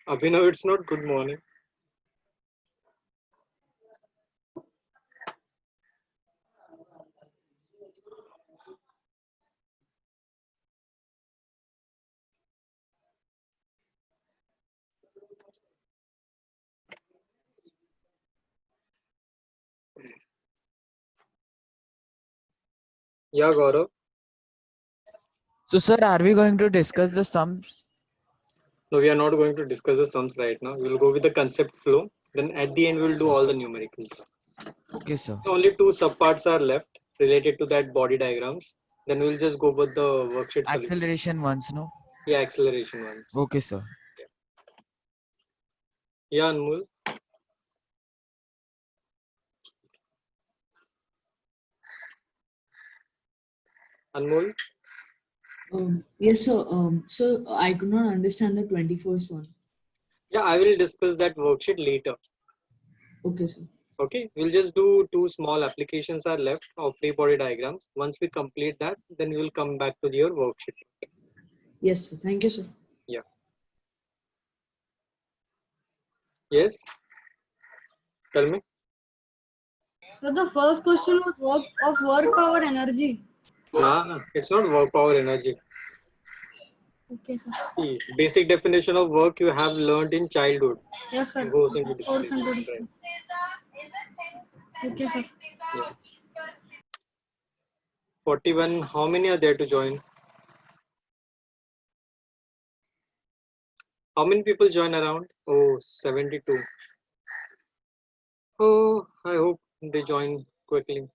Abhinav, it's not good morning. Yeah, Gaurav. So, sir, are we going to discuss the sums? No, we are not going to discuss the sums right now. We'll go with the concept flow. Then at the end, we'll do all the numericals. Okay, sir. Only two subparts are left related to that body diagrams. Then we'll just go with the worksheet solution. Acceleration ones, no? Yeah, acceleration ones. Okay, sir. Yeah, Anmol. Anmol. Yes, sir. So I could not understand the 21st one. Yeah, I will discuss that worksheet later. Okay, sir. Okay, we'll just do two small applications are left of free body diagrams. Once we complete that, then we will come back to your worksheet. Yes, sir. Thank you, sir. Yeah. Yes. Tell me. So the first question was work power energy. Nah, it's not work power energy. Okay, sir. See, basic definition of work you have learned in childhood Yes, sir. goes into Force displacement. into Right. displacement. Okay, sir. Yeah. 41. How many are there to join? How many people join around? Oh, 72. Oh, I hope they join quickly.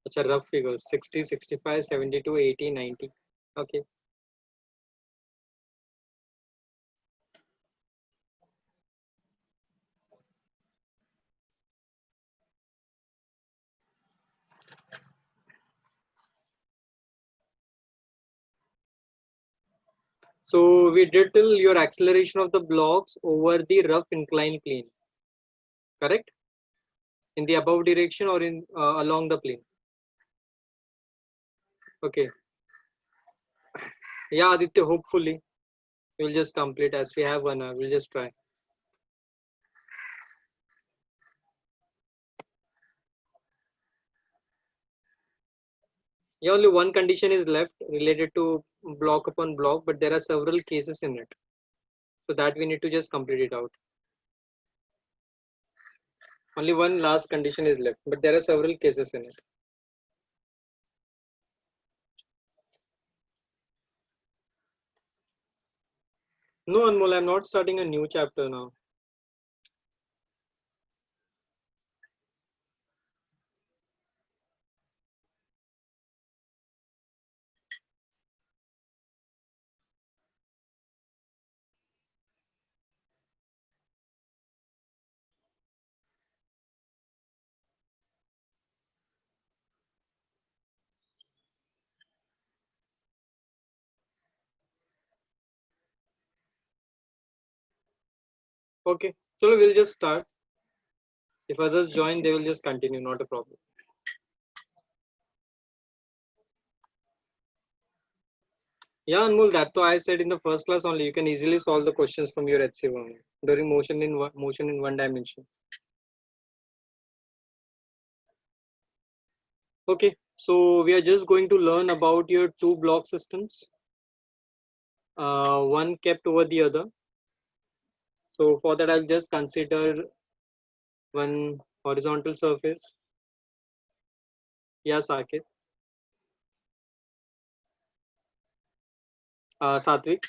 It's a rough figure 60, 65, 72, 80, 90. Okay. So we did till your acceleration of the blocks over the rough inclined plane, correct? In the above direction or in along the plane. Okay. Yeah, Aditya, hopefully we'll just complete as we have 1 hour. We'll just try. Yeah, only one condition is left related to block upon block, but there are several cases in it. So that we need to just complete it out. Only one last condition is left, but there are several cases in it. No, Anmol, I'm not starting a new chapter now. Okay, so we'll just start. If others join, they will just continue, not a problem. Yeah, Anmol, that's why I said in the first class only, you can easily solve the questions from your HC1 during motion in one dimension. Okay, so we are just going to learn about your two block systems. One kept over the other. So for that, I'll just consider one horizontal surface. Yeah, Saket. Satvik.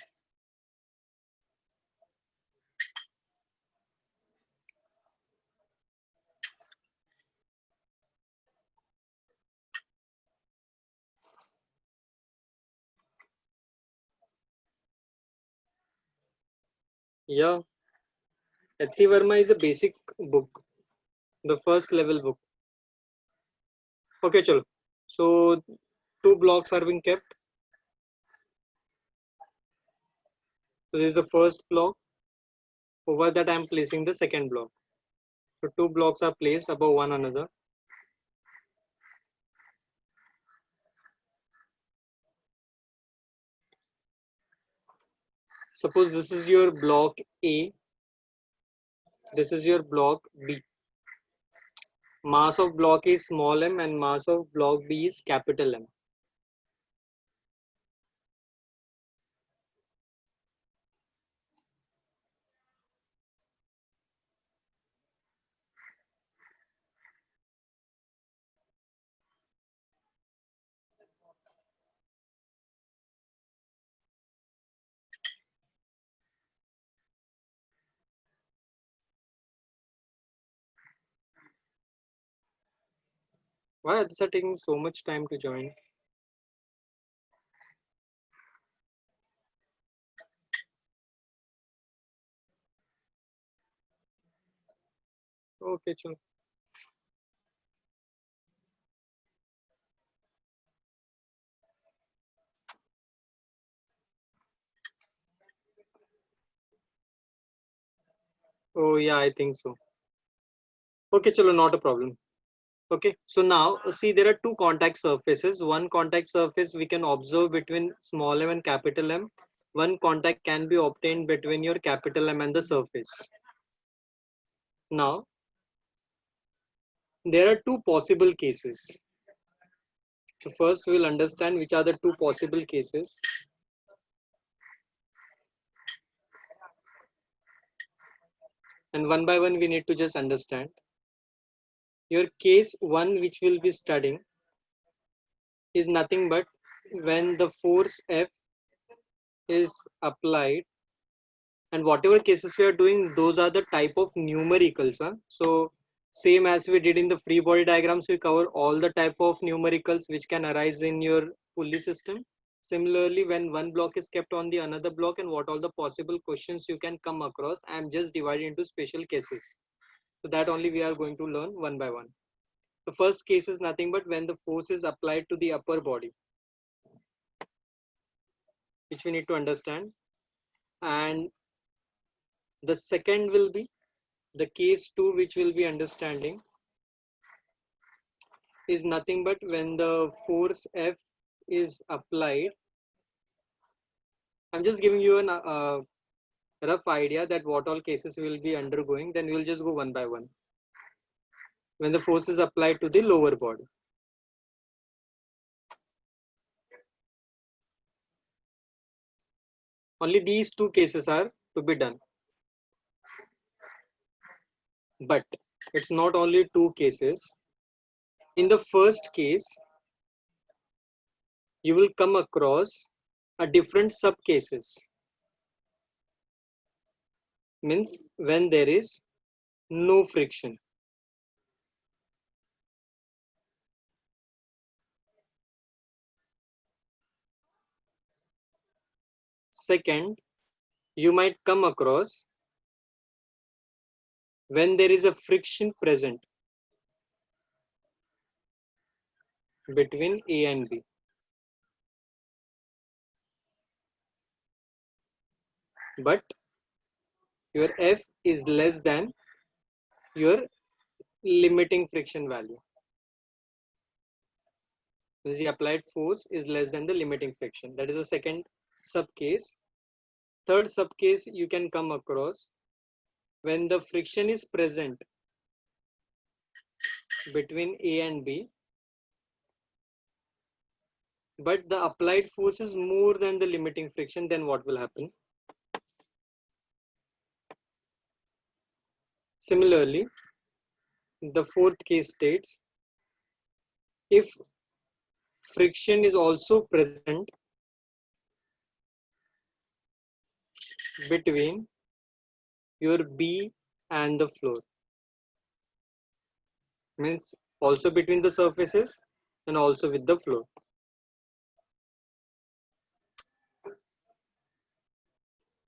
Yeah, HC Verma is a basic book, the first level book. Okay, chalo. So two blocks are being kept. So this is the first block. Over that, I'm placing the second block. So two blocks are placed above one another. Suppose this is your block A, this is your block B. Mass of block A is small m and mass of block B is capital M. Why are these are taking so much time to join? Okay, chalo. Oh yeah, I think so. Okay, chalo, not a problem. Okay, so now see there are two contact surfaces. One contact surface we can observe between small m and capital M. One contact can be obtained between your capital M and the surface. Now, there are two possible cases. So first we will understand which are the two possible cases. And one by one we need to just understand. Your case one which we'll be studying is nothing but when the force F is applied, and whatever cases we are doing, those are the type of numericals. So same as we did in the free body diagrams, we cover all the type of numericals which can arise in your pulley system. Similarly, when one block is kept on the another block and what all the possible questions you can come across, I am just divided into special cases. So that only we are going to learn one by one. The first case is nothing but when the force is applied to the upper body, which we need to understand. And the second will be the case 2, which we'll be understanding, is nothing but when the force F is applied. I'm just giving you a rough idea that what all cases we will be undergoing, then we'll just go one by one. When the force is applied to the lower body. Only these two cases are to be done. But it's not only two cases. In the first case, you will come across a different sub cases. Means when there is no friction. Second, you might come across when there is a friction present between A and B. But your F is less than your limiting friction value. The applied force is less than the limiting friction. That is a second sub case. Third sub case you can come across when the friction is present between A and B, but the applied force is more than the limiting friction. Then what will happen? Similarly, the fourth case states if friction is also present between your B and the floor, means also between the surfaces and also with the floor.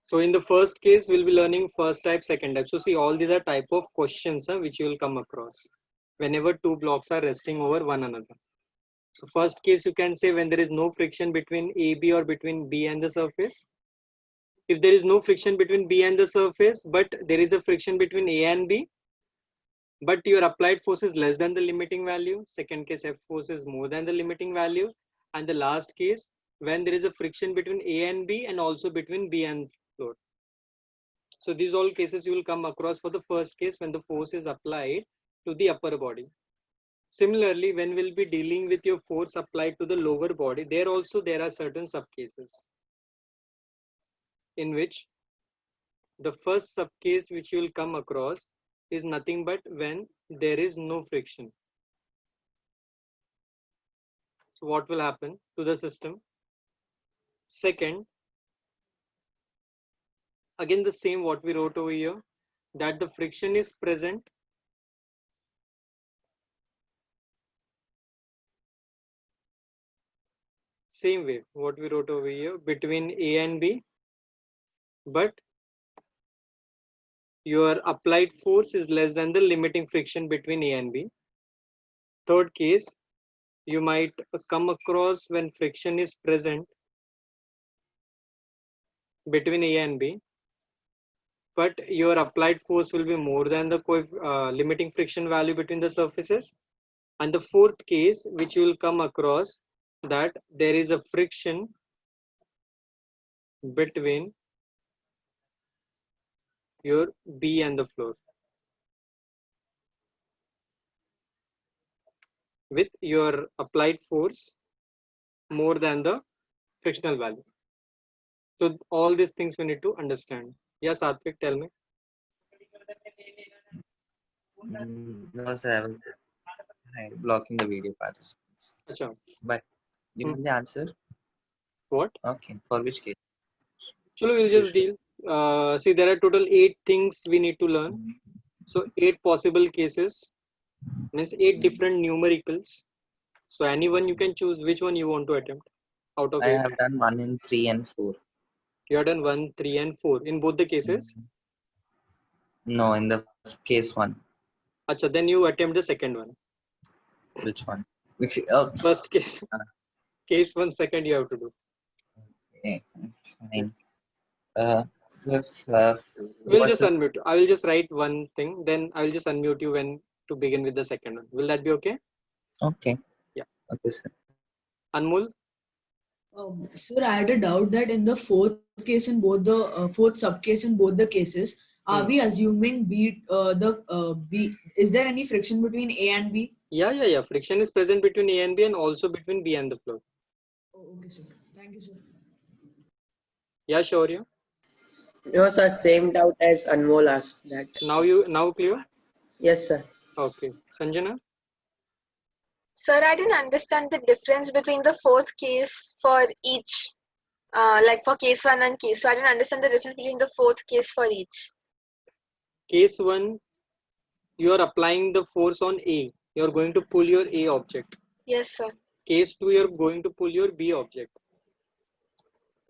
So in the first case, we'll be learning first type, second type. So see, all these are type of questions which you will come across whenever two blocks are resting over one another. So first case, you can say when there is no friction between AB or between B and the surface. If there is no friction between B and the surface, but there is a friction between A and B, but your applied force is less than the limiting value. Second case, F force is more than the limiting value. And the last case, when there is a friction between A and B and also between B and floor. So these all cases you will come across for the first case when the force is applied to the upper body. Similarly, when we'll be dealing with your force applied to the lower body, there also there are certain subcases in which the first subcase which you will come across is nothing but when there is no friction. So what will happen to the system? Second, again the same what we wrote over here, that the friction is present same way what we wrote over here between A and B, but your applied force is less than the limiting friction between A and B. Third case, you might come across when friction is present between A and B, but your applied force will be more than the limiting friction value between the surfaces. And the fourth case, which you will come across, that there is a friction between your B and the floor with your applied force more than the frictional value. So all these things we need to understand. Yes, Satvik, tell me. No, sir, I was blocking the video participants. Achha. But you know the answer? What? Okay. For which case? Chalo, we'll just deal. See, there are total 8 things we need to learn. So 8 possible cases means 8 different numericals. So anyone you can choose which one you want to attempt out of I 8. have done 1 in 3 and 4. You have done 1, 3, and 4 in both the cases. No, in the case 1. Achha, then you attempt the second one. Which one? Oh, First case. Case 1, second you have to do. okay. Fine. So, We'll what's just the- unmute. I will just write one thing, then I will just unmute you when to begin with the second one. Will that be okay? Okay. Yeah. Okay, sir. Anmol? Sir, I had a doubt that in the fourth case in both the fourth subcase in both the cases, are we assuming B B? Is there any friction between A and B? Yeah. Friction is present between A and B and also between B and the floor. Oh, okay, sir. Thank you, sir. Yeah, Shaurya. No, sir, same doubt as Anmol asked that. Now clear? Yes, sir. Okay. Sanjana? Sir, I didn't understand the difference between the fourth case for each, like for case 1 and case. So I didn't understand the difference between the fourth case for each. Case 1, you are applying the force on A. You are going to pull your A object. Yes, sir. Case 2, you are going to pull your B object.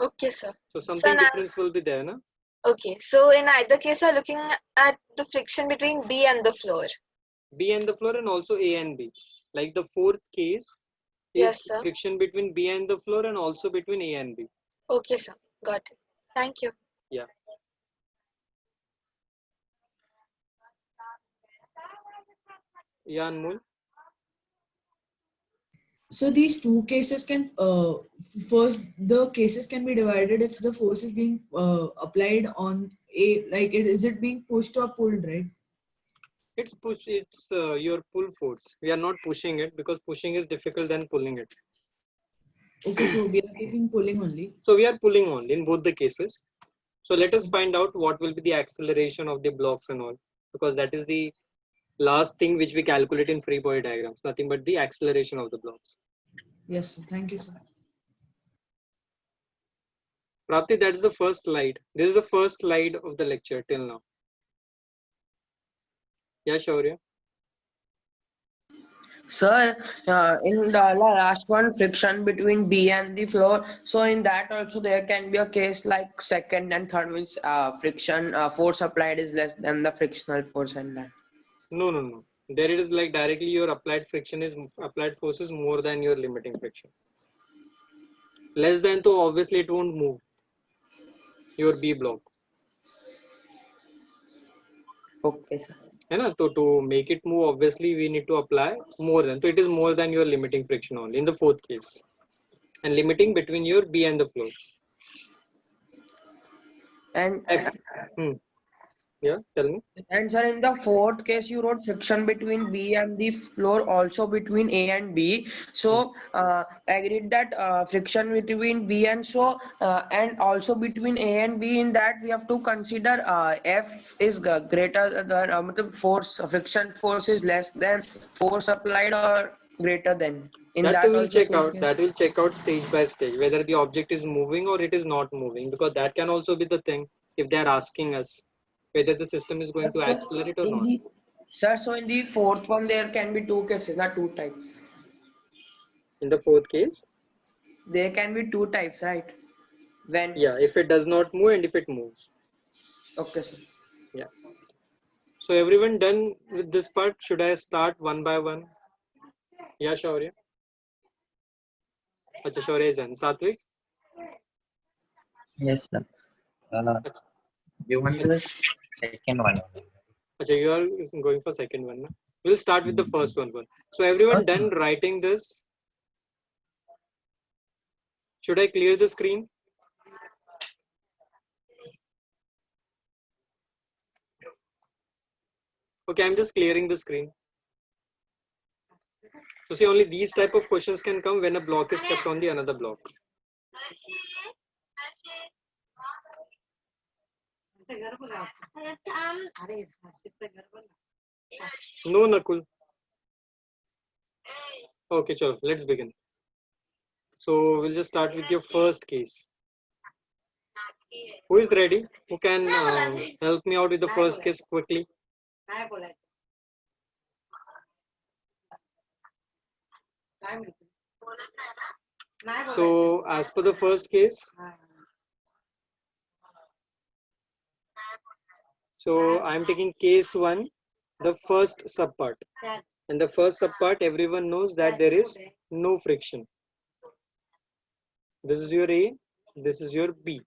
Okay, sir. So something now- difference will be there, na? Okay, so in either case, I'm looking at the friction between B and the floor. B and the floor and also A and B. Like the fourth case is Yes, sir. friction between B and the floor and also between A and B. Okay, sir. Got it. Thank you. Yeah. Yeah, Anmol. So these two cases can first the cases can be divided if the force is being applied on A, like is it being pushed or pulled, right? It's push. It's your pull force. We are not pushing it because pushing is difficult than pulling it. Okay, so we are taking pulling only. So we are pulling only in both the cases. So let us find out what will be the acceleration of the blocks and all, because that is the last thing which we calculate in free body diagrams. Nothing but the acceleration of the blocks. Yes, sir. Thank you, sir. Prapti, that's the first slide. This is the first slide of the lecture till now. Yeah, Shaurya. Sir, in the last one, friction between B and the floor. So in that also there can be a case like second and third, which friction force applied is less than the frictional force and that. No. There it is like directly your applied force is more than your limiting friction. Less than, so obviously it won't move your B block. Okay, sir. So to make it move, obviously we need to apply more than. So it is more than your limiting friction only in the fourth case, and limiting between your B and the floor. And F. Yeah, tell me. and sir, in the fourth case, you wrote friction between B and the floor, also between A and B. So agreed that friction between B and and also between A and B. In that we have to consider F is greater than force friction force is less than force applied or greater than. In That that will also check two out. cases. That will check out stage by stage whether the object is moving or it is not moving, because that can also be the thing if they are asking us whether the system is Sir, going to so accelerate or in not. the sir, so in the fourth one there can be two cases, not two types. In the fourth case, There can be two types, right? When yeah, if it does not move and if it moves. okay, sir. Yeah. So everyone done with this part? Should I start one by one? Yeah, Shaurya. Acha, Shaurya is done. Satvik? Yes, sir. You want the second one? Acha, you are going for second one. Na? We'll start with the first one. So everyone done writing this? Should I clear the screen? Okay, I'm just clearing the screen. So see, only these type of questions can come when a block is kept on the another block. No, Nakul. Okay, chalo, let's begin. So we'll just start with your first case. Who is ready? Who can help me out with the first case quickly? So as per the first case, so I'm taking case 1, the first subpart. In the first subpart, everyone knows that there is no friction. This is your A, this is your B.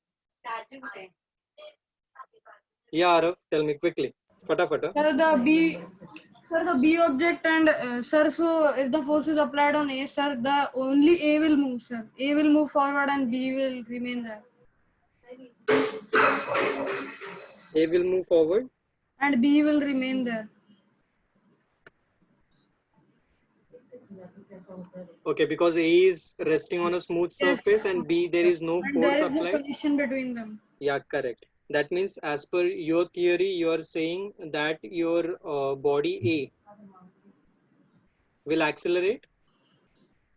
Yeah, Arav, tell me quickly. Fata fata. Sir, the B object and sir, so if the force is applied on A, sir, the only A will move, sir. A will move forward and B will remain there. A will move forward. And B will remain there. Okay, because A is resting on a smooth surface and B there is no And force there is no applied. collision between them. Yeah, correct. That means as per your theory, you are saying that your body A will accelerate,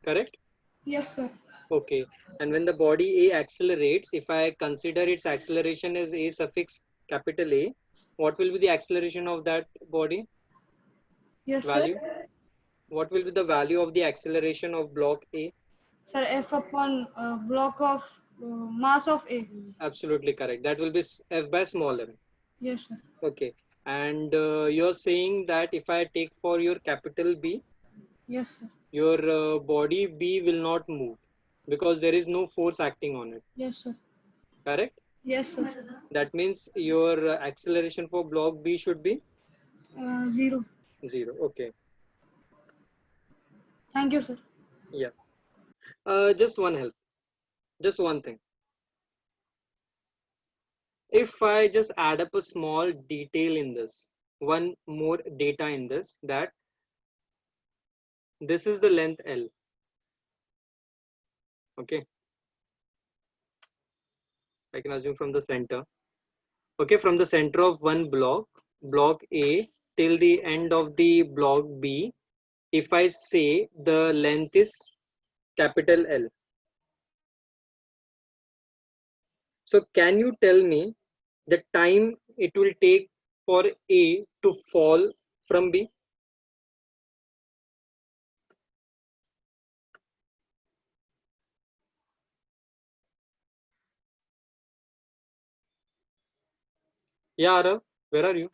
correct? Yes, sir. Okay. And when the body A accelerates, if I consider its acceleration as A suffix capital A, what will be the acceleration of that body? Yes, Value? sir. What will be the value of the acceleration of block A? Sir, F upon block of mass of A. Absolutely correct. That will be F by small m. Yes, sir. Okay. And you're saying that if I take for your capital B, Yes, sir. your body B will not move because there is no force acting on it. Yes, sir. Correct? Yes, sir. That means your acceleration for block B should be 0. 0. Okay. Thank you, sir. Yeah. Just one help. Just one thing. If I just add up a small detail in this, one more data in this, that this is the length L. Okay. I can assume from the center. Okay, from the center of one block, block A, till the end of the block B, if I say the length is capital L. So can you tell me the time it will take for A to fall from B? Yeah, Arav, where are you?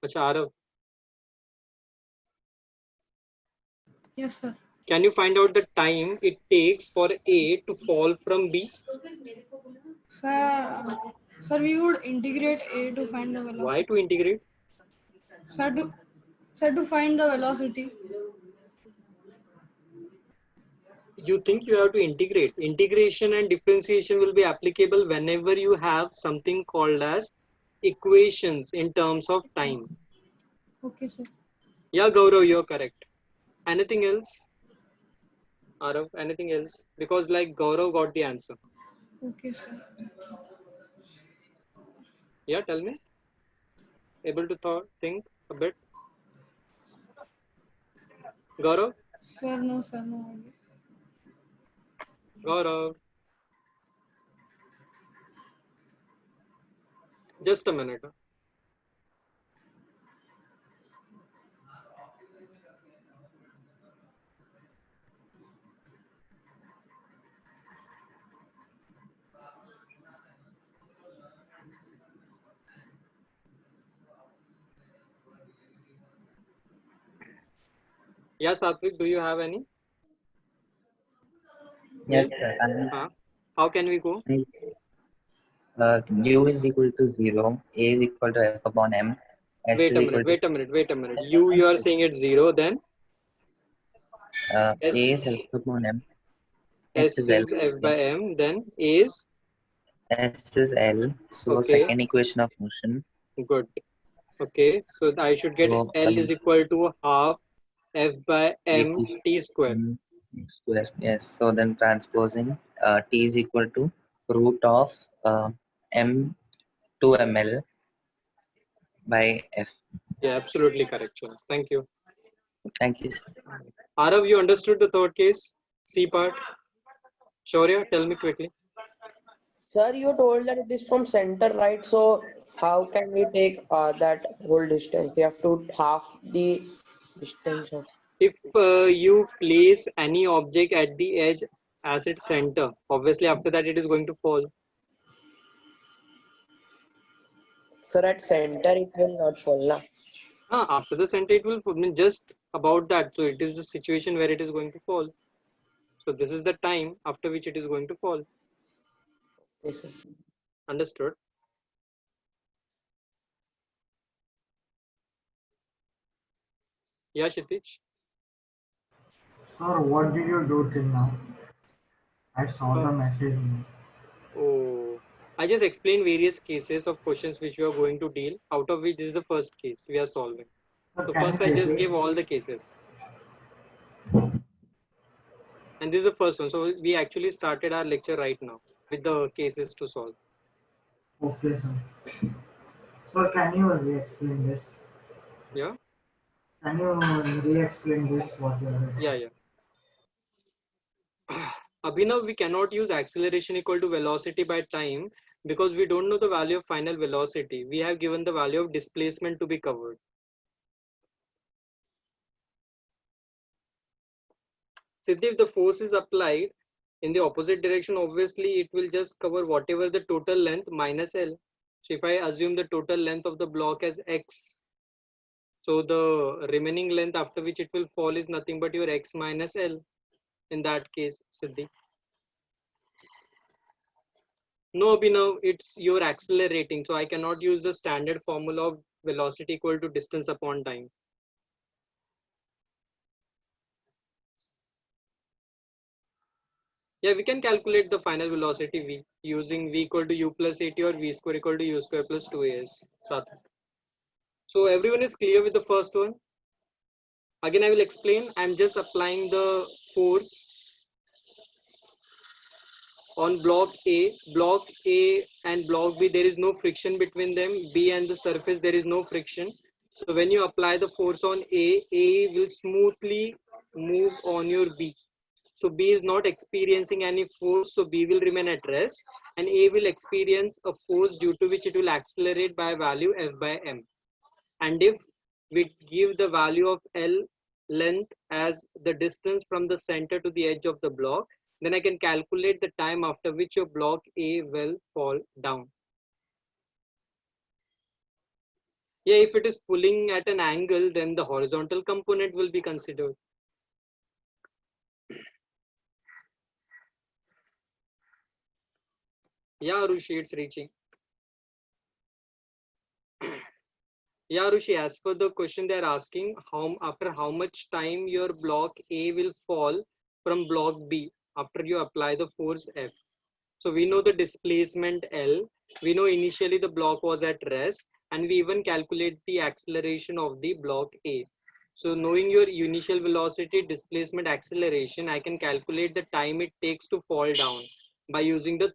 Acha, Arav, Yes, sir. can you find out the time it takes for A to fall from B? Sir, we would integrate A to find the Why velocity. to integrate? Sir, to find the velocity. You think you have to integrate. Integration and differentiation will be applicable whenever you have something called as equations in terms of time. Okay, sir. Yeah, Gaurav, you're correct. Anything else? Arav, anything else? Because like Gaurav got the answer. Okay, sir. Yeah, tell me. Able to think a bit? Gaurav? Sir, no, sir, no idea. Gaurav. Just a minute. Yeah, Satvik, do you have any? Yes, Help? sir. How can we go? U is equal to 0, A is equal to F upon M, S Wait is a equal minute, to wait a minute, wait a minute. You are saying it's 0, then A S, is F upon M, S S is L. is F by M, then A is, S is L. So okay, second equation of motion. good. Okay, so I should get So L is equal to half F by M equal T square. M square. Yes. So then transposing T is equal to root of M 2ml by F. Yeah, absolutely correct. Sure. Thank you. Thank you. Arav, you understood the third case? C part? Shaurya, tell me quickly. Sir, you told that it is from center, right? So how can we take that whole distance? We have to half the distance of. If you place any object at the edge as its center, obviously after that it is going to fall. Sir, at center it will not fall, na? After the center it will fall. I mean, just about that. So it is the situation where it is going to fall. So this is the time after which it is going to fall. Yes, sir. Understood? Yeah, Kshitij? Sir, what did you do till now? I saw the Uh, message. oh, I just explained various cases of questions which we are going to deal, out of which this is the first case we are solving. Sir, So can first you I just repeat? gave all the cases. And this is the first one. So we actually started our lecture right now with the cases to solve. Okay, sir. Sir, can you re-explain this? Yeah, Can you re-explain this? What you are yeah, yeah. Abhinav, we cannot use acceleration equal to velocity by time because we don't know the value of final velocity. We have given the value of displacement to be covered. Siddhi, if the force is applied in the opposite direction, obviously it will just cover whatever the total length minus L. So if I assume the total length of the block as X, so the remaining length after which it will fall is nothing but your X minus L in that case, Siddhi. No, Abhinav, it's you're accelerating. So I cannot use the standard formula of velocity equal to distance upon time. Yeah, we can calculate the final velocity V using V equal to U plus 80 or V square equal to U square plus 2AS. So everyone is clear with the first one? Again, I will explain. I'm just applying the force on block A. Block A and block B, there is no friction between them. B and the surface, there is no friction. So when you apply the force on A will smoothly move on your B. So B is not experiencing any force, so B will remain at rest, and A will experience a force due to which it will accelerate by a value F by M. And if we give the value of L length as the distance from the center to the edge of the block, then I can calculate the time after which your block A will fall down. Yeah, if it is pulling at an angle, then the horizontal component will be considered. Yeah, Rushi, it's reaching. Yeah, Rushi, as per the question they're asking, after how much time your block A will fall from block B after you apply the force F. So we know the displacement L. We know initially the block was at rest, and we even calculate the acceleration of the block A. So knowing your initial velocity, displacement, acceleration, I can calculate the time it takes to fall down by using the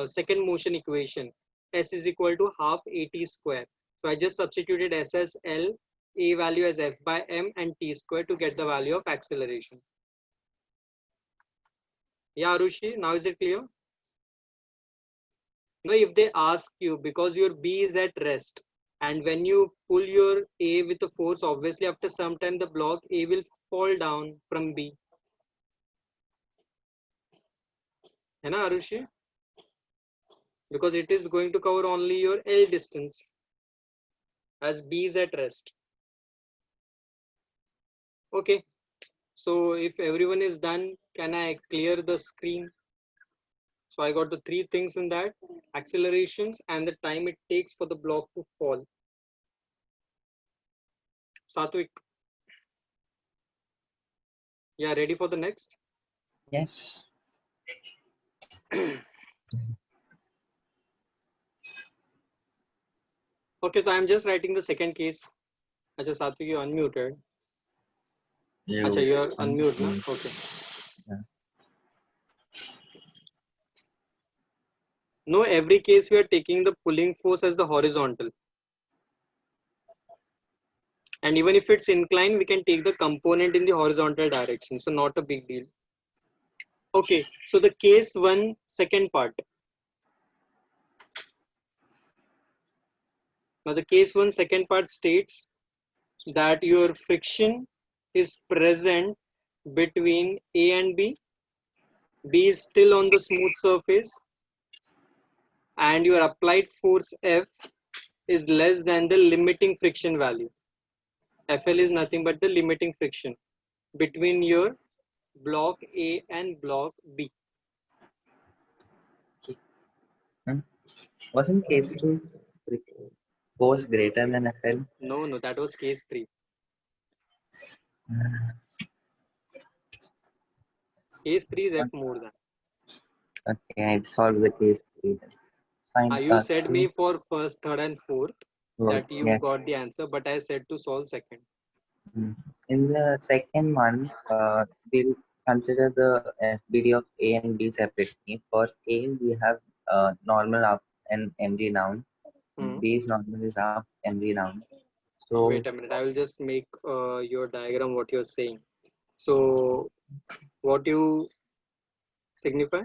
second motion equation. S is equal to half AT square. So I just substituted S as L, A value as F by M, and T square to get the value of acceleration. Yeah, Arushi, now is it clear? No, if they ask you, because your B is at rest, and when you pull your A with a force, obviously after some time the block A will fall down from B. है ना, Arushi? Because it is going to cover only your L distance as B is at rest. Okay, so if everyone is done, can I clear the screen? So I got the three things in that: accelerations and the time it takes for the block to fall. Satvik, yeah, ready for the next? Yes. Okay, so I'm just writing the second case. Acha, Satvik, you unmuted. Acha, you are unmuted, na? Okay. Yeah. No, every case we are taking the pulling force as the horizontal. And even if it's inclined, we can take the component in the horizontal direction. So not a big deal. Okay, so the case 1, second part. Now the case 1, second part states that your friction is present between A and B. B is still on the smooth surface, and your applied force F is less than the limiting friction value. FL is nothing but the limiting friction between your block A and block B. Wasn't case 2 force greater than FL? No, that was case 3. Case 3 is F more than. Okay, I solved the case 3 then. Fine. You said so- me for first, third, and fourth that you yes. got the answer, but I said to solve second. In the second one, we'll consider the FBD of A and B separately. For A, we have normal up and mg down. B's normal is up, mg down. So Wait a minute, I will just make your diagram what you're saying. So what you signify?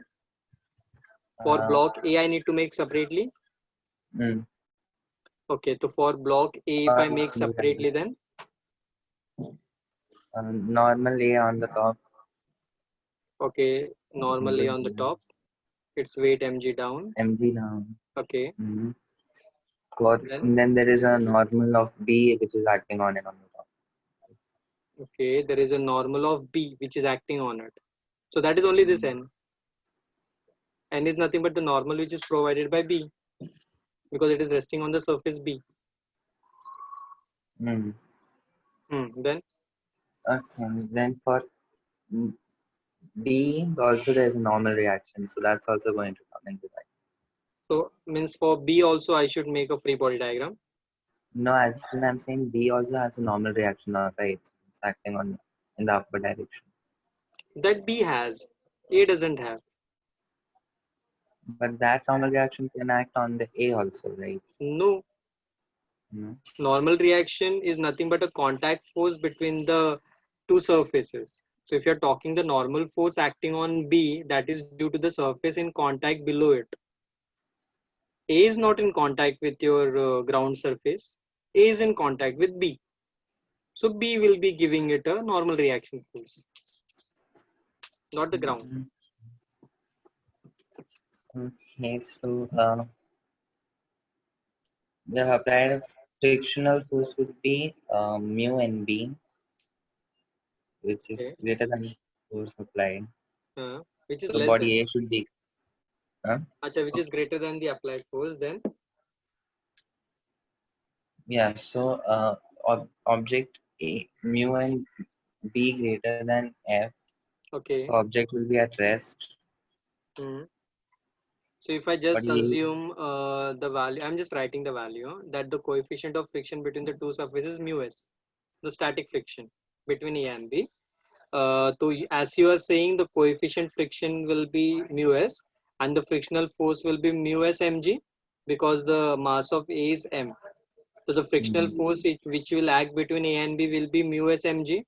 For block A, I need to make separately. Okay, so for block A, if I make separately, then normal A on the top. okay, normal A on the top. Its weight mg down. Mg down. Okay. Then there is a normal of B which is acting on it on the top. Okay, there is a normal of B which is acting on it. So that is only this N. N is nothing but the normal which is provided by B because it is resting on the surface B. Then? Okay, then for B also there is a normal reaction, so that's also going to come into that. So means for B also I should make a free body diagram. No, as I'm saying, B also has a normal reaction, right? It's acting on in the upward direction. That B has, A doesn't have. But that normal reaction can act on the A also, right? No. Normal reaction is nothing but a contact force between the two surfaces. So if you're talking the normal force acting on B, that is due to the surface in contact below it. A is not in contact with your ground surface. A is in contact with B. So B will be giving it a normal reaction force, not the ground. Okay, so the applied frictional force would be mu and B, which is greater than force applied. Which is so less body than. A should be. Acha, which is greater than the applied force then? Yeah, so object A, mu and B greater than F, Okay. So object will be at rest. Hmm. So if I just But assume the value, I'm just writing the value that the coefficient of friction between the two surfaces mu s, the static friction between A and B. As you are saying, the coefficient friction will be mu s, and the frictional force will be mu s mg, because the mass of A is m. So the frictional force which will act between A and B will be mu s mg,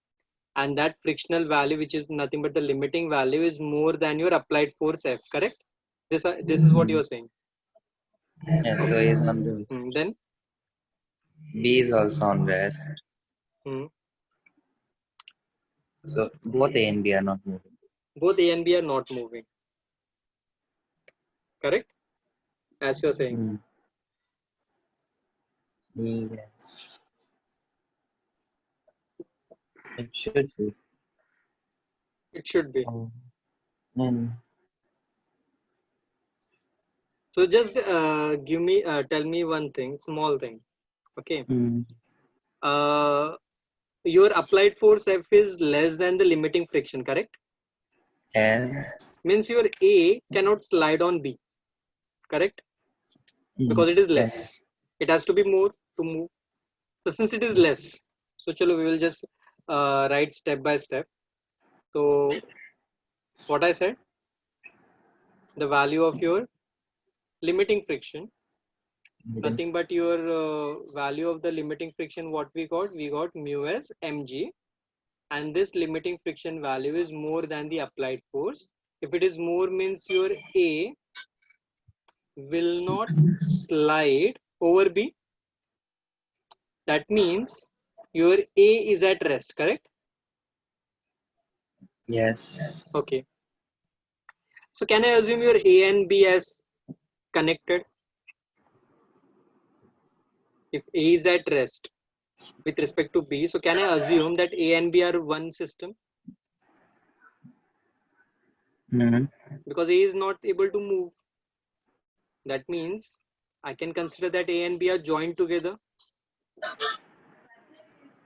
and that frictional value, which is nothing but the limiting value, is more than your applied force F. Correct? This is what you are saying. yeah, so A is on the Then B is also on there. hmm, So both A and B are not moving. both A and B are not moving. Correct? As you are saying. Yes. It should be. It should be. Mm. So just tell me one thing, small thing. Okay. Your applied force F is less than the limiting friction, correct? Yes. Means your A cannot slide on B, correct? Because it is less. Yes. It has to be more to move. So since it is less, so chalo, we will just write step by step. So what I said, the value of your limiting friction, nothing but your value of the limiting friction, what we got mu s mg, and this limiting friction value is more than the applied force. If it is more, means your A will not slide over B. That means your A is at rest, correct? Yes. Okay. So can I assume your A and B as connected? If A is at rest with respect to B, so can I assume that A and B are one system? Because A is not able to move. That means I can consider that A and B are joined together.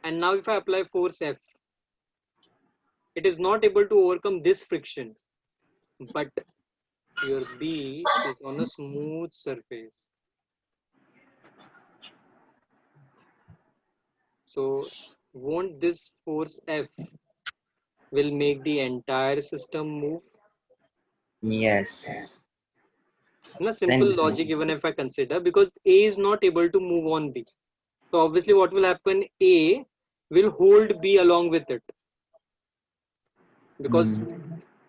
And now if I apply force F, it is not able to overcome this friction, but your B is on a smooth surface. So won't this force F will make the entire system move? Yes. In a simple Then logic, even if I consider, because A is not able to move on B. So obviously what will happen, A will hold B along with it. Because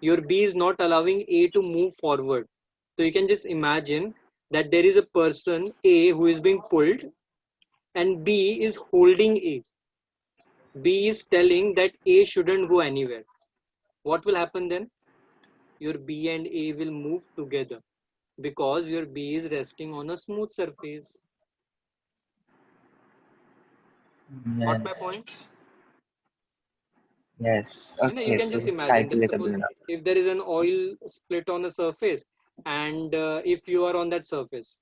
your B is not allowing A to move forward. So you can just imagine that there is a person A who is being pulled and B is holding A. B is telling that A shouldn't go anywhere. What will happen then? Your B and A will move together because your B is resting on a smooth surface. Got my point? Yes. You know, you Okay. can So just it's imagine that calculatable suppose now. if there is an oil split on a surface and if you are on that surface,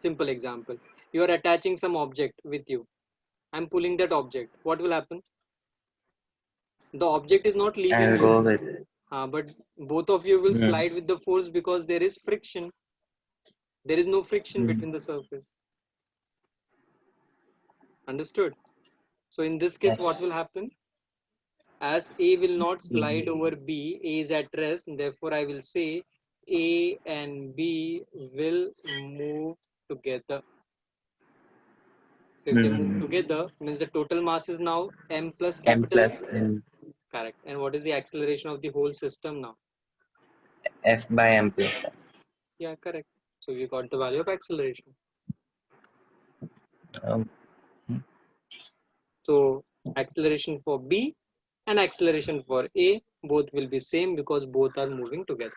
simple example, you are attaching some object with you. I'm pulling that object. What will happen? The object is not leaving I'll you, go with it. but both of you will slide with the force because there is friction. There is no friction between the surface. Understood? So in this case, what will happen? As A will not slide over B, A is at rest, and therefore I will say A and B will move together. If they move together, means the total mass is now M plus M capital plus M. N. Correct. And what is the acceleration of the whole system now? F by M plus N. Yeah, correct. So we got the value of acceleration. So acceleration for B and acceleration for A, both will be same because both are moving together.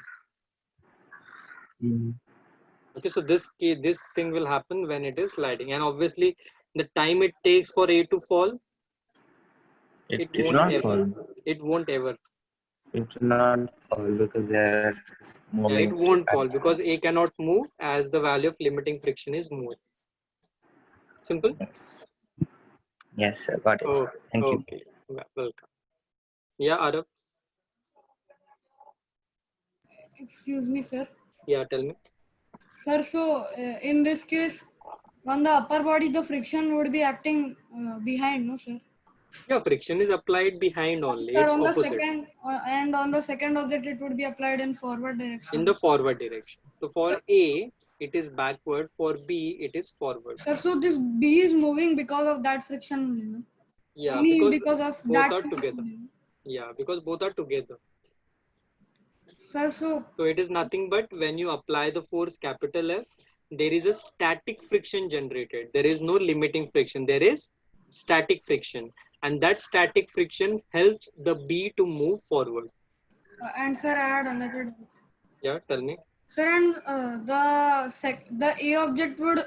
Okay, so this thing will happen when it is sliding, and obviously the time it takes for A to fall, It will won't not ever. fall. It won't ever. It will not fall because they are Yeah, moving. it won't fall because A cannot move as the value of limiting friction is more. Simple. Yes, sir. Got it. Oh, Thank you. okay. Welcome. Yeah, Arab. Excuse me, sir. Yeah, tell me. Sir, so in this case, on the upper body, the friction would be acting behind, no, sir? Yeah, friction is applied behind only. Sir, It's on the opposite second, and on the second object, it would be applied in forward in direction. the forward direction. So for A, it is backward. For B, it is forward. Sir, so this B is moving because of that friction only, no? Yeah, Only because of both that are force together. only, no? Yeah, because both are together. Sir, so So it is nothing but when you apply the force capital F, there is a static friction generated. There is no limiting friction. There is static friction. And that static friction helps the B to move forward. and sir, I had another doubt. Yeah, tell me. Sir, and the A object would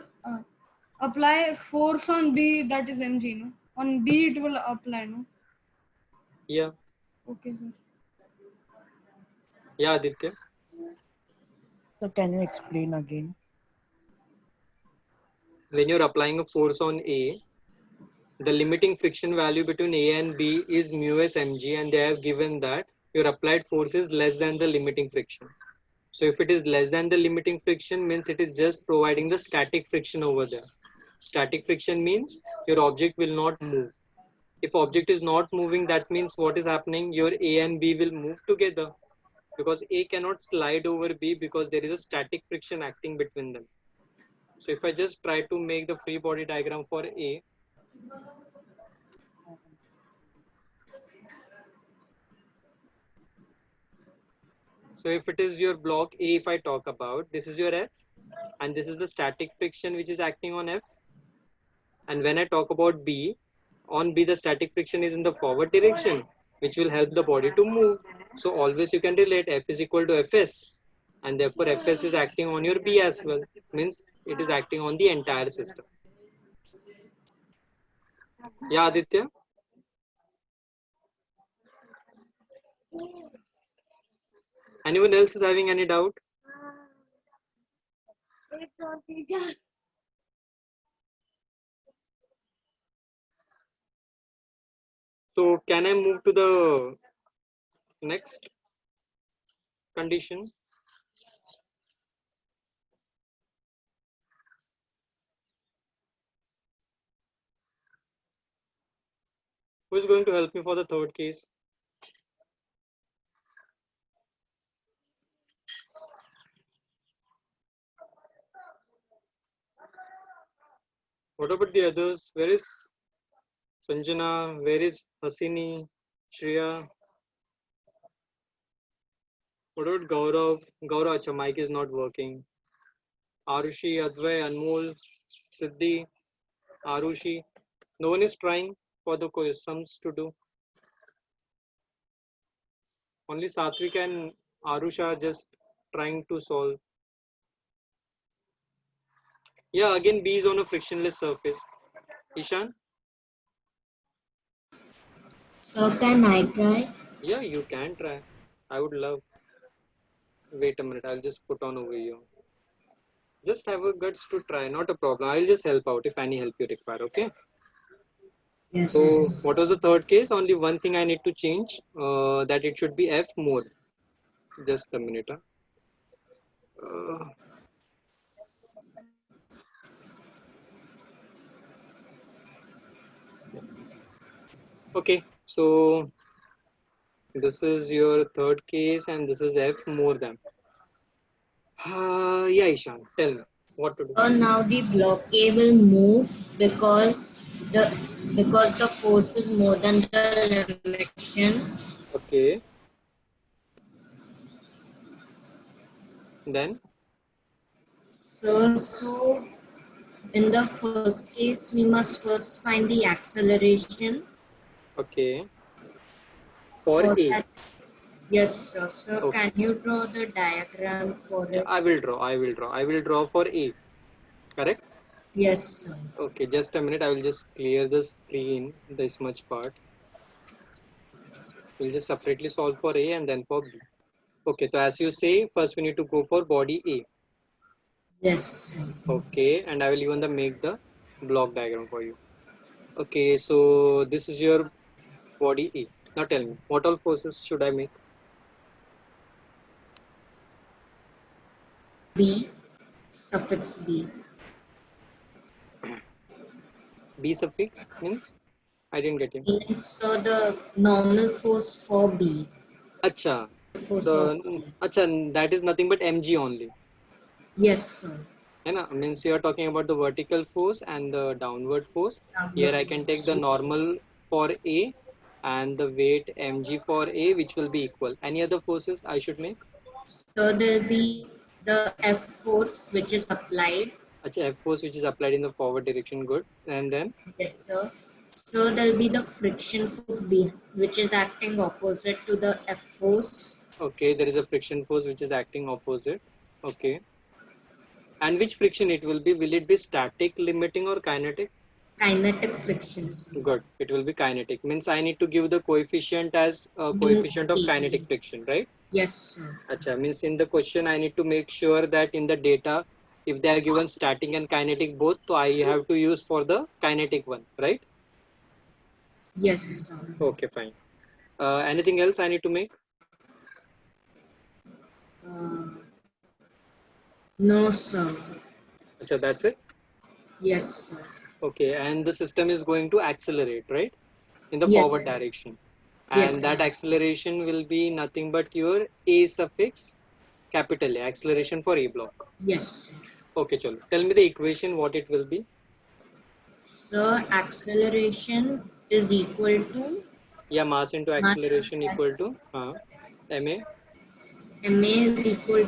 apply force on B, that is mg, no? On B it will apply, no? Yeah. Okay, sir. Yeah, Aditya. So can you explain again? When you're applying a force on A, the limiting friction value between A and B is mu s mg, and they have given that your applied force is less than the limiting friction. So if it is less than the limiting friction, means it is just providing the static friction over there. Static friction means your object will not move. If object is not moving, that means what is happening? Your A and B will move together, because A cannot slide over B because there is a static friction acting between them. So if I just try to make the free body diagram for A, so if it is your block A, if I talk about, this is your F, and this is the static friction which is acting on F. And when I talk about B, on B the static friction is in the forward direction, which will help the body to move. So always you can relate F is equal to Fs, and therefore Fs is acting on your B as well, means it is acting on the entire system. Yeah, Aditya? Anyone else is having any doubt? So can I move to the next condition? Who is going to help me for the third case? What about the others? Where is Sanjana? Where is Hasini? Shreya? What about Gaurav? Gaurav, acha, mic is not working. Arushi, Advay, Anmol, Siddhi, Arushi. No one is trying for the sums to do. Only Satvik and Arusha are just trying to solve. Yeah, again B is on a frictionless surface. Ishan? So can I try? Yeah, you can try. I would love. Wait a minute, I'll just put on over here. Just have a guts to try, not a problem. I'll just help out if any help you require, okay? Yes. So what was the third case? Only one thing I need to change, that it should be F mode. Just a minute. Okay, so this is your third case and this is F more than. Yeah, Ishan, tell me what to do. So now the block A will move because the force is more than the limitation. Okay. Then? So in the first case, we must first find the acceleration. Okay. For A. That, yes, sir. So Okay. can you draw the diagram for Yeah, it? I will draw for A. Correct? Yes, sir. Okay, just a minute. I will just clear the screen, this much part. We'll just separately solve for A and then for B. Okay, so as you say, first we need to go for body A. Yes, sir. Okay, and I will even make the block diagram for you. Okay, so this is your body A. Now tell me, what all forces should I make? B suffix B. B suffix means I didn't get you. So the normal force for B. Acha. Force of The acha, that is nothing but mg only. yes, sir. Means you are talking about the vertical force and the downward force. Here I can take the normal for A and the weight mg for A, which will be equal. Any other forces I should make? So there'll be the F force which is applied. Acha, F force which is applied in the forward direction. Good. And then? Yes, sir. So there'll be the friction force B, which is acting opposite to the F force. Okay, there is a friction force which is acting opposite. Okay. And which friction it will be? Will it be static, limiting, or kinetic? Kinetic frictions. Good. It will be kinetic. Means I need to give the coefficient as a coefficient of kinetic friction, right? Yes, sir. Acha, means in the question I need to make sure that in the data, if they are given static and kinetic both, so I have to use for the kinetic one, right? Yes, sir. Okay, fine. Anything else I need to make? No, sir. Acha, that's it. Yes, sir. Okay, and the system is going to accelerate, right? In the Yes. forward direction. Yes. And that acceleration will be nothing but your A suffix capital A, acceleration for A block. Yes. Okay, chalo. Tell me the equation, what it will be. So acceleration is equal to Yeah, mass into Mass acceleration into equal to MA ma is equal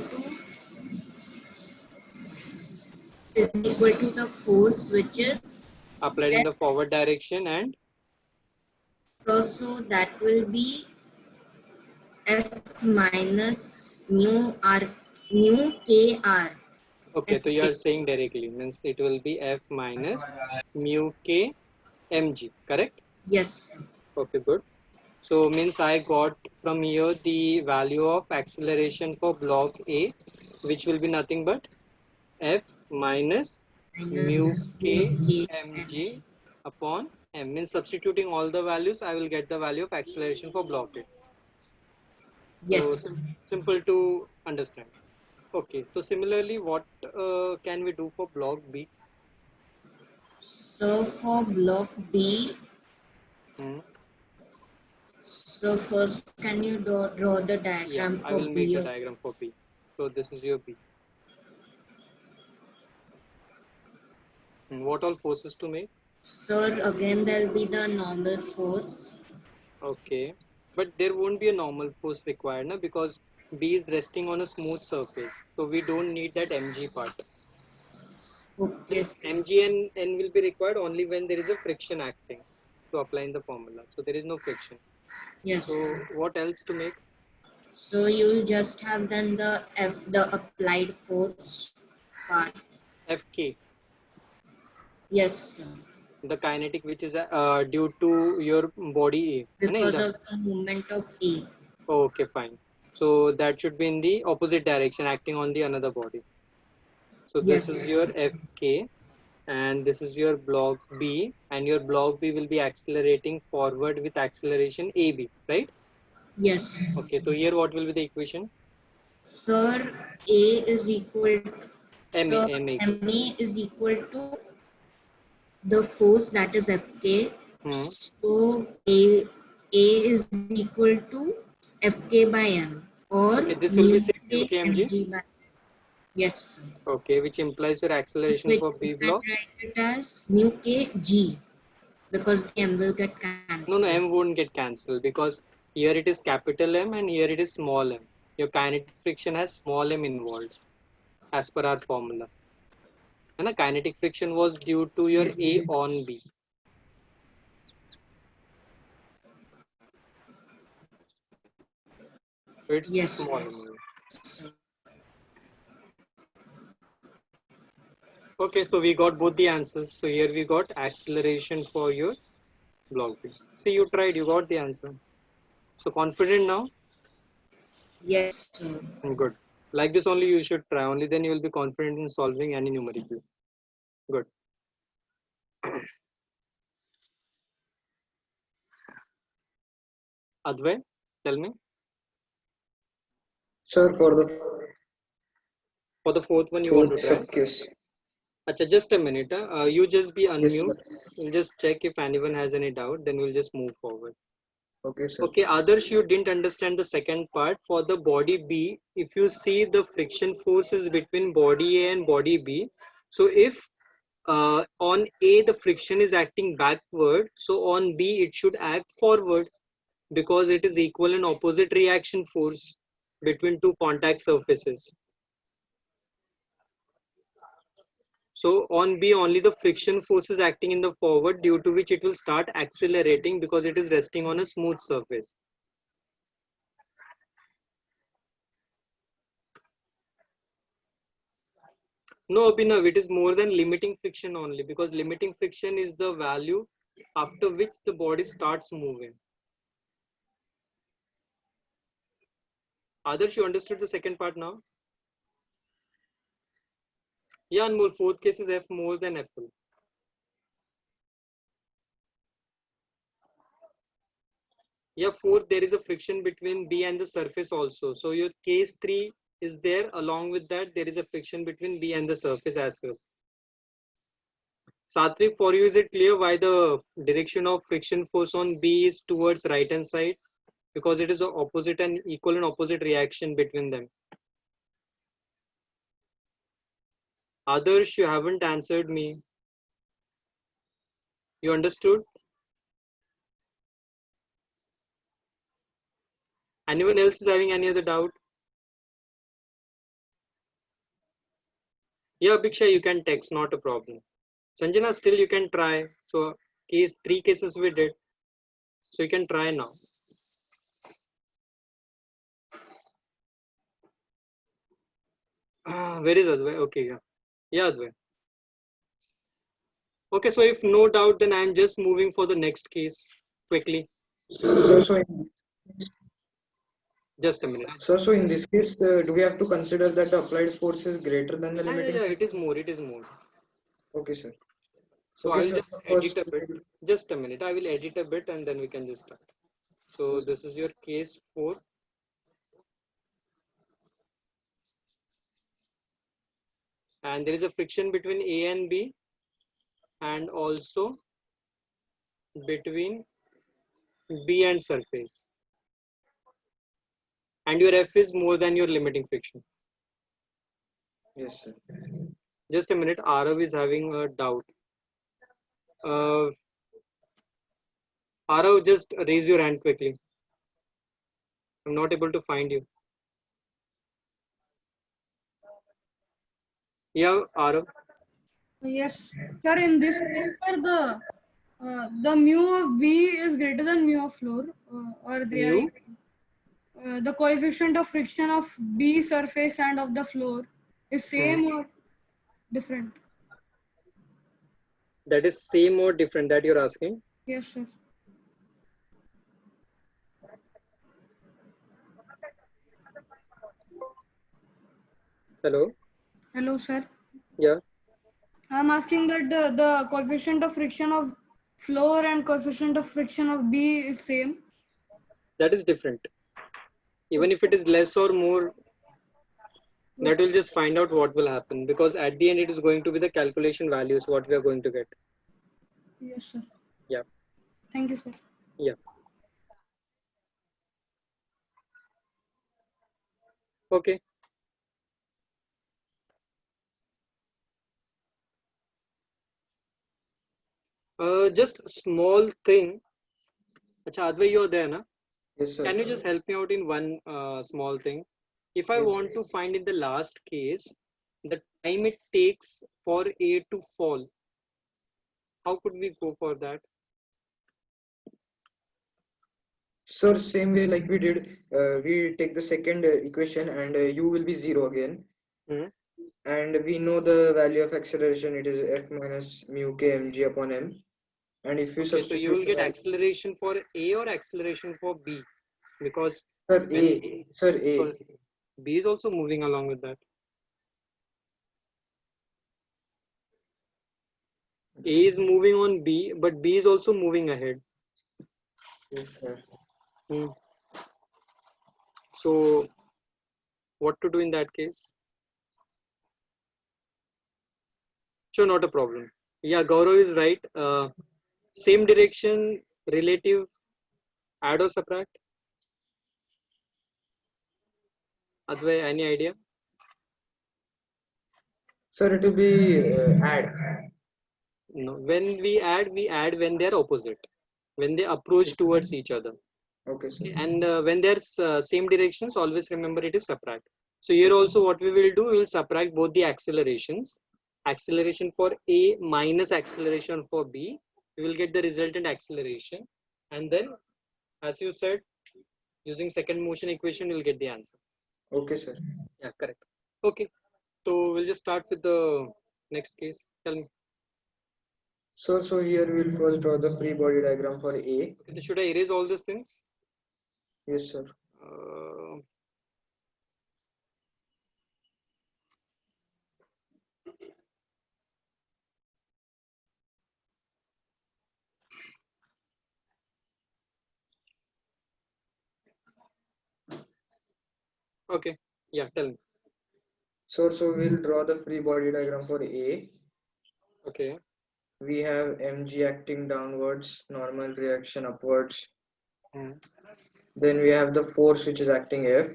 to the force which is applied in the forward direction, and so that will be F minus mu kr. okay, so you are saying directly means it will be F minus mu K mg, correct? Yes. Okay, good. So means I got from here the value of acceleration for block A, which will be nothing but F minus mu K mg upon m. Means substituting all the values, I will get the value of acceleration for block A. So Yes. simple to understand. Okay, so similarly, what can we do for block B? So for block B, so first can you draw the Yeah, diagram I for will make B? the diagram for B. So this is your B. What all forces to make? So again there will be the normal force. Okay, but there won't be a normal force required, na? Because B is resting on a smooth surface, so we don't need that mg part. Okay. Mg and n will be required only when there is a friction acting to apply in the formula. So there is no friction. Yes. So what else to make? So you'll just have then the applied force part. Fk. Yes, sir. The kinetic which is due to your body A. Because of the movement of A. Okay, fine. So that should be in the opposite direction, acting on the another body. So this is your Fk, and this is your block B, and your block B will be accelerating forward with acceleration AB, right? Yes. Okay, so here what will be the equation? Sir, A is equal to MA is equal to the force, that is Fk. So A is equal to Fk by M, or okay, this will be same mg mg. by yes. Okay, which implies your acceleration for B block. Write it as mu k g, because the M will get cancelled. No, M won't get cancelled because here it is capital M and here it is small m. Your kinetic friction has small m involved as per our formula. And a kinetic friction was due to your A on B. So it's small m. Okay, so we got both the answers. So here we got acceleration for your block B. See, you tried, you got the answer. So confident now? Yes, sir. Good. Like this only you should try. Only then you will be confident in solving any numerical. Good. Advay, tell me. Sir, for the For the fourth one, you want to Fourth try? sub-case. Acha, just a minute. You just be Yes, unmute. sir. We'll just check if anyone has any doubt. Then we'll just move forward. Okay, sir. Okay, Adarsh, you didn't understand the second part. For the body B, if you see the friction force is between body A and body B. So if on A the friction is acting backward, so on B it should act forward because it is equal and opposite reaction force between two contact surfaces. So on B only the friction force is acting in the forward, due to which it will start accelerating because it is resting on a smooth surface. No, Abhinav, it is more than limiting friction only, because limiting friction is the value after which the body starts moving. Adarsh, you understood the second part now? Yeah, Anmol, fourth case is F more than FL. Yeah, fourth, there is a friction between B and the surface also. So your case 3 is there. Along with that, there is a friction between B and the surface as well. Satwik, for you, is it clear why the direction of friction force on B is towards right hand side? Because it is a opposite and equal and opposite reaction between them. Adarsh, you haven't answered me. You understood? Anyone else is having any other doubt? Yeah, Bhiksha, you can text, not a problem. Sanjana, still you can try. So case 3 cases we did. So you can try now. Where is Advay? Okay, yeah. Yeah, Advay. Okay, so if no doubt, then I'm just moving for the next case quickly. Just a minute. So in this case, do we have to consider that the applied force is greater than the limiting? Yeah, it is more. It is more. Okay, sir. So Okay, I'll sir. just edit a bit. Just a minute. I will edit a bit and then we can just start. So this is your case 4. And there is a friction between A and B, and also between B and surface. And your F is more than your limiting friction. Yes, sir. Just a minute. Arav is having a doubt. Arav, just raise your hand quickly. I'm not able to find you. Yeah, Arav. Yes, sir. In this case, sir, the mu of B is greater than mu of floor, or they are Mu? the coefficient of friction of B surface and of the floor is same or different? That is same or different that you're asking? Yes, sir. Hello? Hello, sir. Yeah. I'm asking that the coefficient of friction of floor and coefficient of friction of B is same. That is different. Even if it is less or more, that will just find out what will happen, because at the end it is going to be the calculation values what we are going to get. Yes, sir. Yeah. Thank you, sir. Yeah. Okay. Just small thing. Acha, Advay, you're there, na? Yes, sir. Can you just help me out in one small thing? If I want to find in the last case the time it takes for A to fall, how could we go for that? Sir, same way like we did, we take the second equation and u will be 0 again. And we know the value of acceleration, it is F minus mu k mg upon m. And if we Okay, so substitute you will get the- acceleration for A or acceleration for B? Because Sir, when A. Sir, A. because B is also moving along with that. A is moving on B, but B is also moving ahead. Yes, sir. So what to do in that case? Sure, not a problem. Yeah, Gaurav is right. Same direction, relative, add or subtract? Advay, any idea? Sir, it will be add. No, when we add when they are opposite, when they approach towards each other. Okay, sir. And when there's same directions, always remember it is subtract. So here also what we will do, we will subtract both the accelerations. Acceleration for A minus acceleration for B. We will get the resultant acceleration. And then, as you said, using second motion equation, we'll get the answer. Okay, sir. Yeah, correct. Okay. So we'll just start with the next case. Tell me. So here we'll first draw the free body diagram for A. Okay, should I erase all these things? Yes, sir. Okay. Yeah, tell me. So we'll draw the free body diagram for A. Okay. We have mg acting downwards, normal reaction upwards. Then we have the force which is acting F.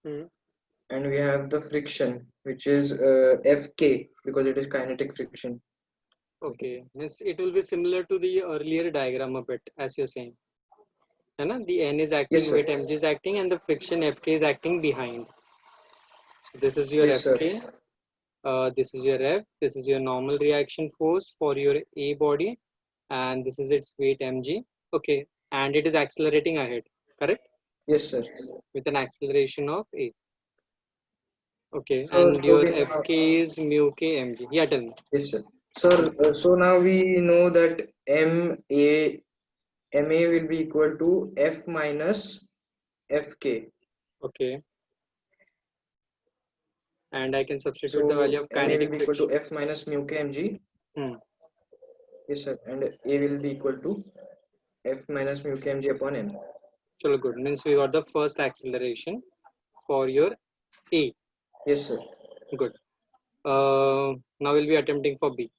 And we have the friction which is Fk because it is kinetic friction. Okay, it will be similar to the earlier diagram a bit, as you're saying. The N is acting, Yes, weight mg is acting, and the friction Fk is acting behind. This is your Yes, Fk. This is your F. This is your normal reaction force for your A body, and this is its weight mg. Okay, and it is accelerating ahead, correct? Yes, sir. With an acceleration of A. Okay, So, and your Fk is mu k mg. Yeah, tell me. Yes, sir. So now we know that MA will be equal to F minus Fk. Okay. And I can substitute So the value of kinetic MA will be equal friction. to F minus mu k mg. Yes, sir. And A will be equal to F minus mu k mg upon M. Chalo, good. Means we got the first acceleration for your A. Yes, sir. Good. Now we'll be attempting for B.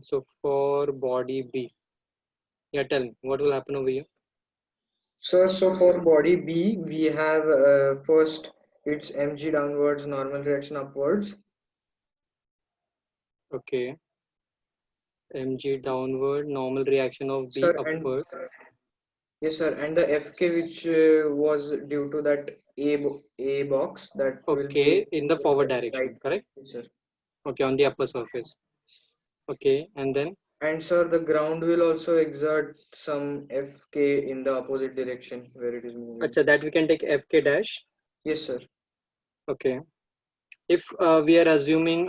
So for body B. Yeah, tell me, what will happen over here? So for body B, we have first it's mg downwards, normal reaction upwards. Okay. mg downward, normal reaction of B Sir, upward. Yes, sir. And the Fk which was due to that A box that will be in the forward direction, right. Correct? Yes, sir. Okay, on the upper surface. Okay, and then? And sir, the ground will also exert some Fk in the opposite direction where it is moving. Achha, that we can take Fk dash. Yes, sir. Okay. If we are assuming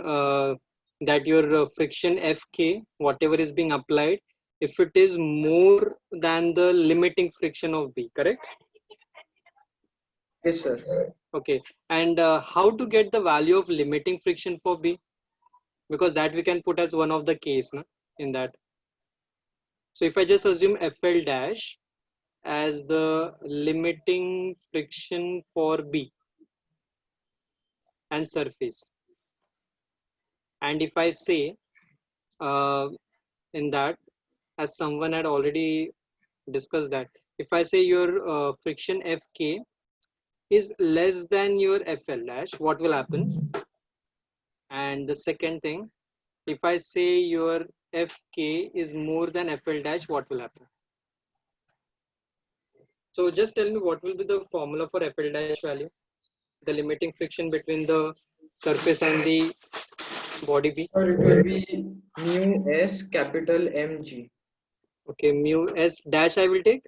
that your friction Fk, whatever is being applied, if it is more than the limiting friction of B, correct? Yes, sir. Okay. And how to get the value of limiting friction for B? Because that we can put as one of the case in that. So if I just assume FL dash as the limiting friction for B and surface, and if I say in that, as someone had already discussed that, if I say your friction Fk is less than your FL dash, what will happen? And the second thing, if I say your Fk is more than FL dash, what will happen? So just tell me what will be the formula for FL dash value, the limiting friction between the surface and the body B. Or it will be mu S capital Mg. Okay, mu S dash I will take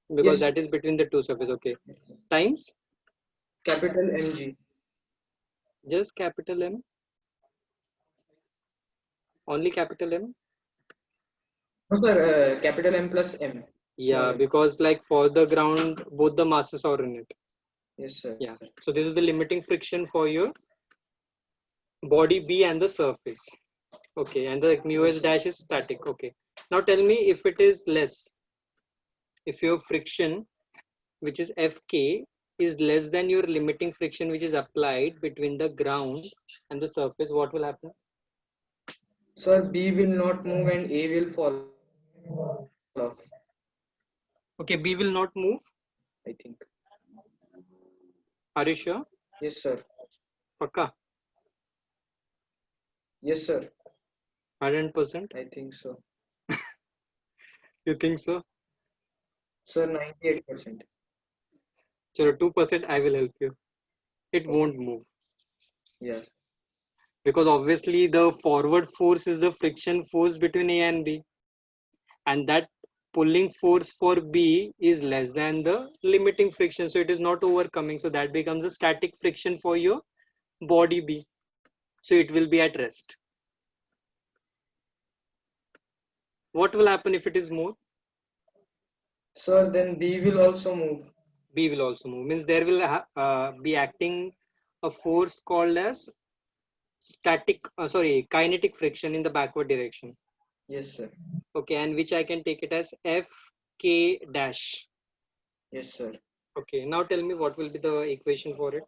because Yes. that is between the two surfaces. Okay, times capital Mg. Just capital M. Only capital M. No, sir. Capital M plus M. Yeah, because like for the ground, both the masses are in it. Yes, sir. Yeah. So this is the limiting friction for your body B and the surface. Okay, and the mu S dash is static. Okay. Now tell me if it is less. If your friction, which is Fk, is less than your limiting friction which is applied between the ground and the surface, what will happen? Sir, B will not move and A will fall off, Okay, B will not move. I think. Are you sure? Yes, sir. Pakka? Yes, sir. 100%? I think so. You think so? Sir, 98%. So 2% I will help you. It won't move. Yes. Because obviously the forward force is the friction force between A and B. And that pulling force for B is less than the limiting friction. So it is not overcoming. So that becomes a static friction for your body B. So it will be at rest. What will happen if it is more? Sir, then B will also move. B will also move. Means there will be acting a force called as kinetic friction in the backward direction. Yes, sir. Okay, and which I can take it as Fk dash. Yes, sir. Okay, now tell me what will be the equation for it.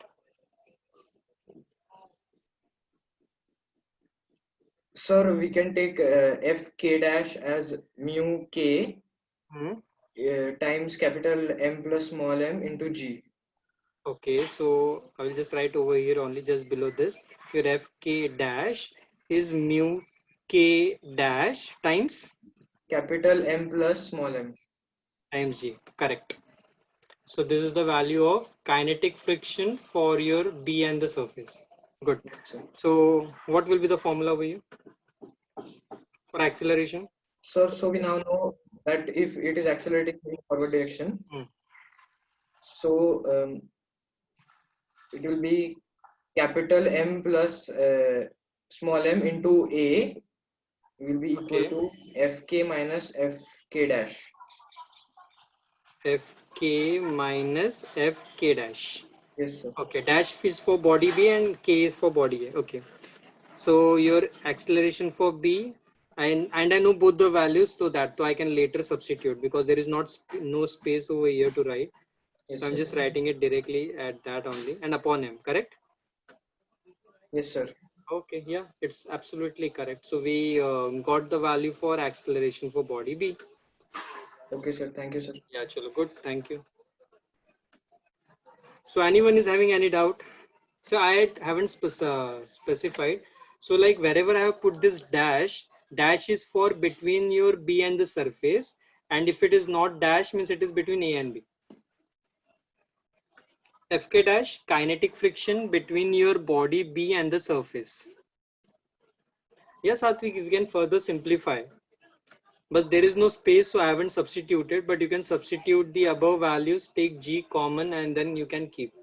Sir, we can take Fk dash as mu k times capital M plus small m into G. Okay, so I will just write over here only just below this. Your Fk dash is mu k dash times Capital M plus small m. Times G. Correct. So this is the value of kinetic friction for your B and the surface. Good. So what will be the formula over here for acceleration? Sir, so we now know that if it is accelerating in forward direction, so it will be capital M plus small m into A will be equal to Fk minus Fk dash. Fk minus Fk dash. Yes, sir. Okay, dash is for body B and K is for body A. Okay. So your acceleration for B, and I know both the values, so that I can later substitute because there is no space over here to write. Yes, so I'm sir. just writing it directly at that only and upon M, correct? Yes, sir. Okay, yeah, it's absolutely correct. So we got the value for acceleration for body B. Okay, sir. Thank you, sir. Yeah, chalo, good. Thank you. So anyone is having any doubt? So I haven't specified. So like wherever I have put this dash is for between your B and the surface. And if it is not dash, means it is between A and B. Fk dash, kinetic friction between your body B and the surface. Yes, Satvik, you can further simplify. But there is no space, so I haven't substituted. But you can substitute the above values, take G common, and then you can keep.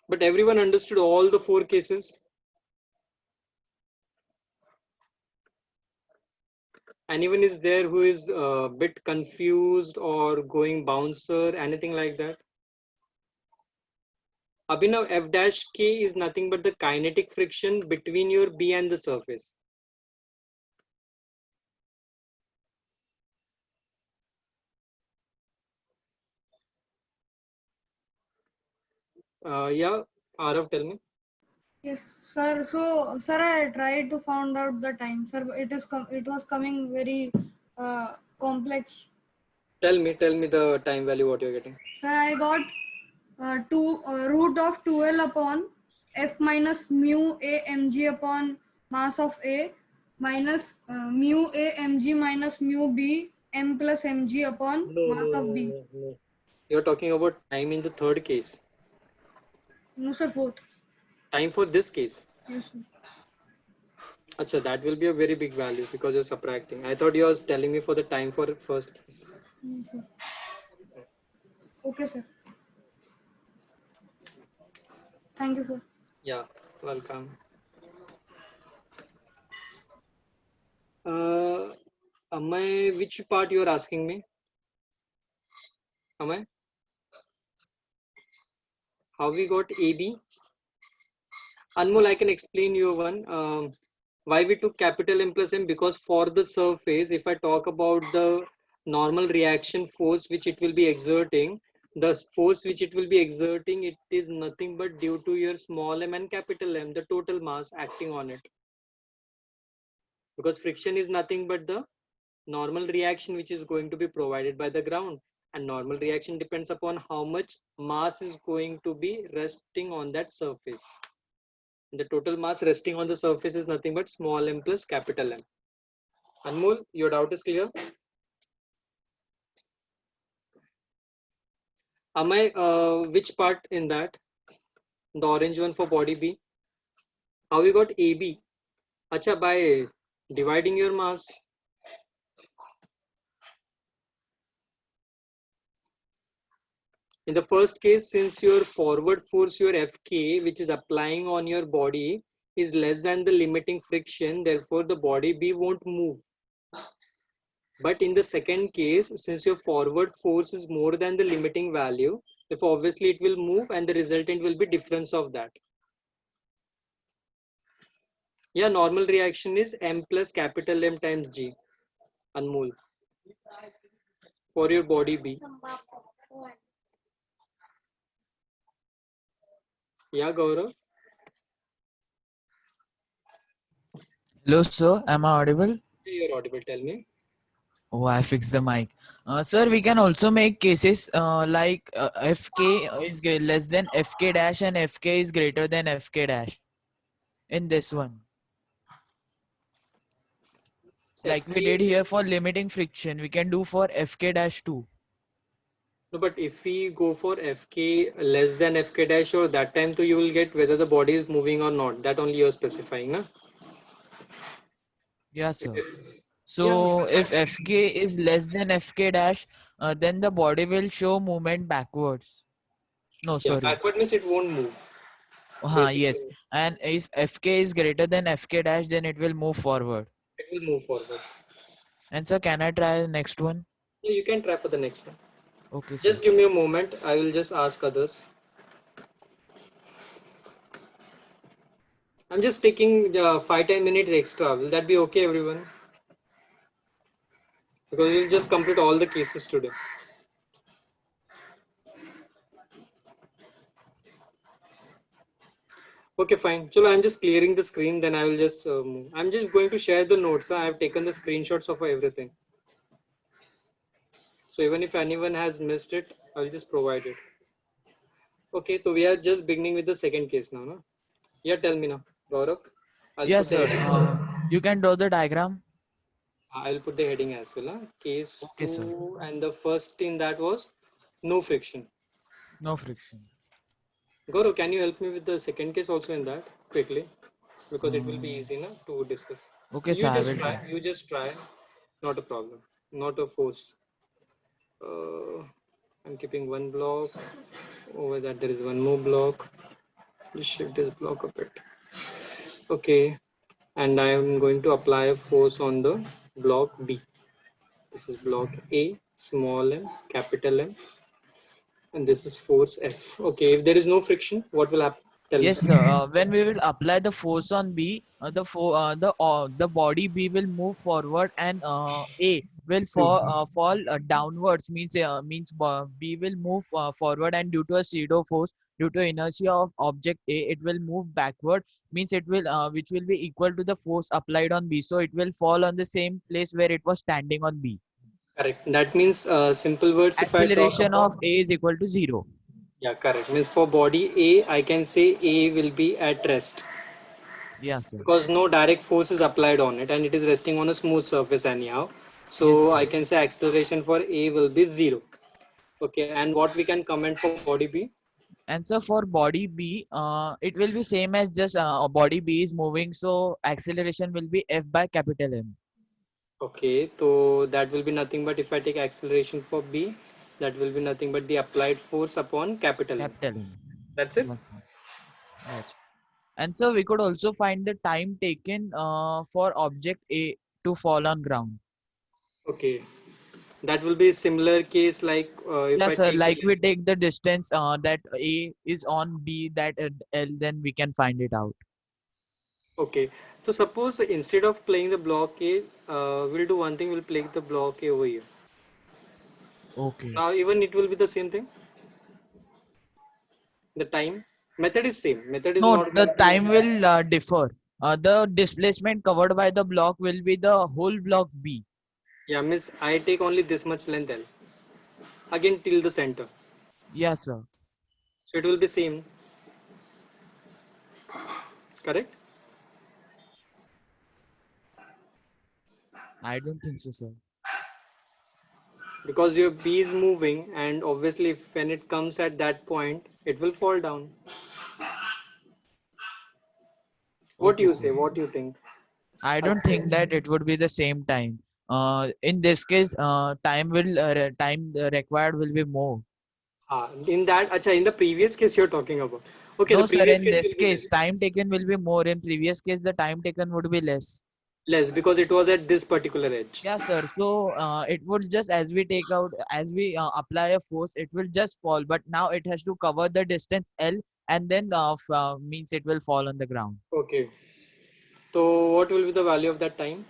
But everyone understood all the 4 cases. Anyone is there who is a bit confused or going bouncer, anything like that? Abhinav, F dash K is nothing but the kinetic friction between your B and the surface. Yeah, Arav, tell me. Yes, sir. So, sir, I tried to find out the time, sir. It was coming very complex. Tell me the time value what you're getting. Sir, I got root of 2L upon F minus mu A mg upon mass of A minus mu A mg minus mu B m plus mg upon mass of B. No. You're talking about time in the third case. No, sir, fourth. Time for this case. Yes, sir. Achha, that will be a very big value because you're subtracting. I thought you were telling me for the time for first case. Yes, sir. Okay, sir. Thank you, sir. Yeah, welcome. Amay, which part you are asking me? Amay? How we got AB? Anmol, I can explain you one. Why we took capital M plus M? Because for the surface, if I talk about the normal reaction force which it will be exerting, the force which it will be exerting, it is nothing but due to your small m and capital M, the total mass acting on it. Because friction is nothing but the normal reaction which is going to be provided by the ground, and normal reaction depends upon how much mass is going to be resting on that surface. The total mass resting on the surface is nothing but small m plus capital M. Anmol, your doubt is clear? Am I which part in that? The orange one for body B. How we got AB? Acha, by dividing your mass. In the first case, since your forward force, your Fk, which is applying on your body, is less than the limiting friction, therefore the body B won't move. But in the second case, since your forward force is more than the limiting value, if obviously it will move and the resultant will be difference of that. Yeah, normal reaction is M plus capital M times G, Anmol, for your body B. Yeah, Gaurav. Hello, sir. Am I audible? You're audible. Tell me. Oh, I fixed the mic. Sir, we can also make cases like Fk is less than Fk dash and Fk is greater than Fk dash. In this one. Like we did here for limiting friction, we can do for Fk dash too. No, but if we go for Fk less than Fk dash, or that time too, you will get whether the body is moving or not. That only you're specifying, na? Yeah, sir. So if Fk is less than Fk dash, then the body will show movement backwards. No, Yeah, sorry. backward means it won't move. Yes. And if Fk is greater than Fk dash, then it will move forward. It will move forward. And sir, can I try the next one? Yeah, you can try for the next one. Okay, sir. Just give me a moment. I will just ask others. I'm just taking 5-10 minutes extra. Will that be okay, everyone? Because we'll just complete all the cases today. Okay, fine. So I'm just clearing the screen. Then I will just move. I'm just going to share the notes. I have taken the screenshots of everything. So even if anyone has missed it, I'll just provide it. Okay, so we are just beginning with the second case now. No? Yeah, tell me now, Gaurav. Yes, sir. You can draw the diagram. I'll put the heading as well. Huh? Case Okay, 2, sir. and the first in that was no friction. No friction. Gaurav, can you help me with the second case also in that quickly? Because it will be easy na, to discuss. Okay, sir. I will Try. You just try. Not a problem. Not a force. I'm keeping one block. Over that there is one more block. Just shift this block a bit. Okay. And I am going to apply a force on the block B. This is block A, small m, capital M. And this is force F. Okay, if there is no friction, what will happen? Yes, sir. When we will apply the force on B, the body B will move forward and A will fall downwards. Means B will move forward, and due to a pseudo force, due to inertia of object A, it will move backward. Means it will which will be equal to the force applied on B. So it will fall on the same place where it was standing on B. Correct. That means simple words. Acceleration of A is equal to 0. Yeah, correct. Means for body A, I can say A will be at rest. Yes, sir. Because no direct force is applied on it and it is resting on a smooth surface anyhow. So Yes, I can say acceleration for A will be 0. Okay, and what we can comment for body B? Answer for body B, it will be same as just body B is moving, so acceleration will be F by capital M. Okay, so that will be nothing but if I take acceleration for B, that will be nothing but the applied force upon capital M. That's it. Right. And so we could also find the time taken for object A to fall on ground. Okay, that will be similar case like if Yes, I sir. take Like we take the distance that A is on B, that L, then we can find it out. Okay, so suppose instead of playing the block A, we'll do one thing, we'll play the block A over here. Okay. Now even it will be the same thing. The time method is same. Method is No, not the going to. time will differ. The displacement covered by the block will be the whole block B. Yeah, miss. I take only this much length L. Again till the center. Yes, sir. So it will be same. Correct? I don't think so, sir. Because your B is moving, and obviously if when it comes at that point, it will fall down. What do Okay, you sir. say? What do you think? I don't think that it would be the same time. In this case, time required will be more. In that, acha, in the previous case you're talking about. Okay, the No, sir. previous In case this will be case, less. time taken will be more. In previous case, the time taken would be less. Less because it was at this particular edge. Yeah, sir. So it would just as we apply a force, it will just fall. But now it has to cover the distance L, and then means it will fall on the ground. Okay. So what will be the value of that time?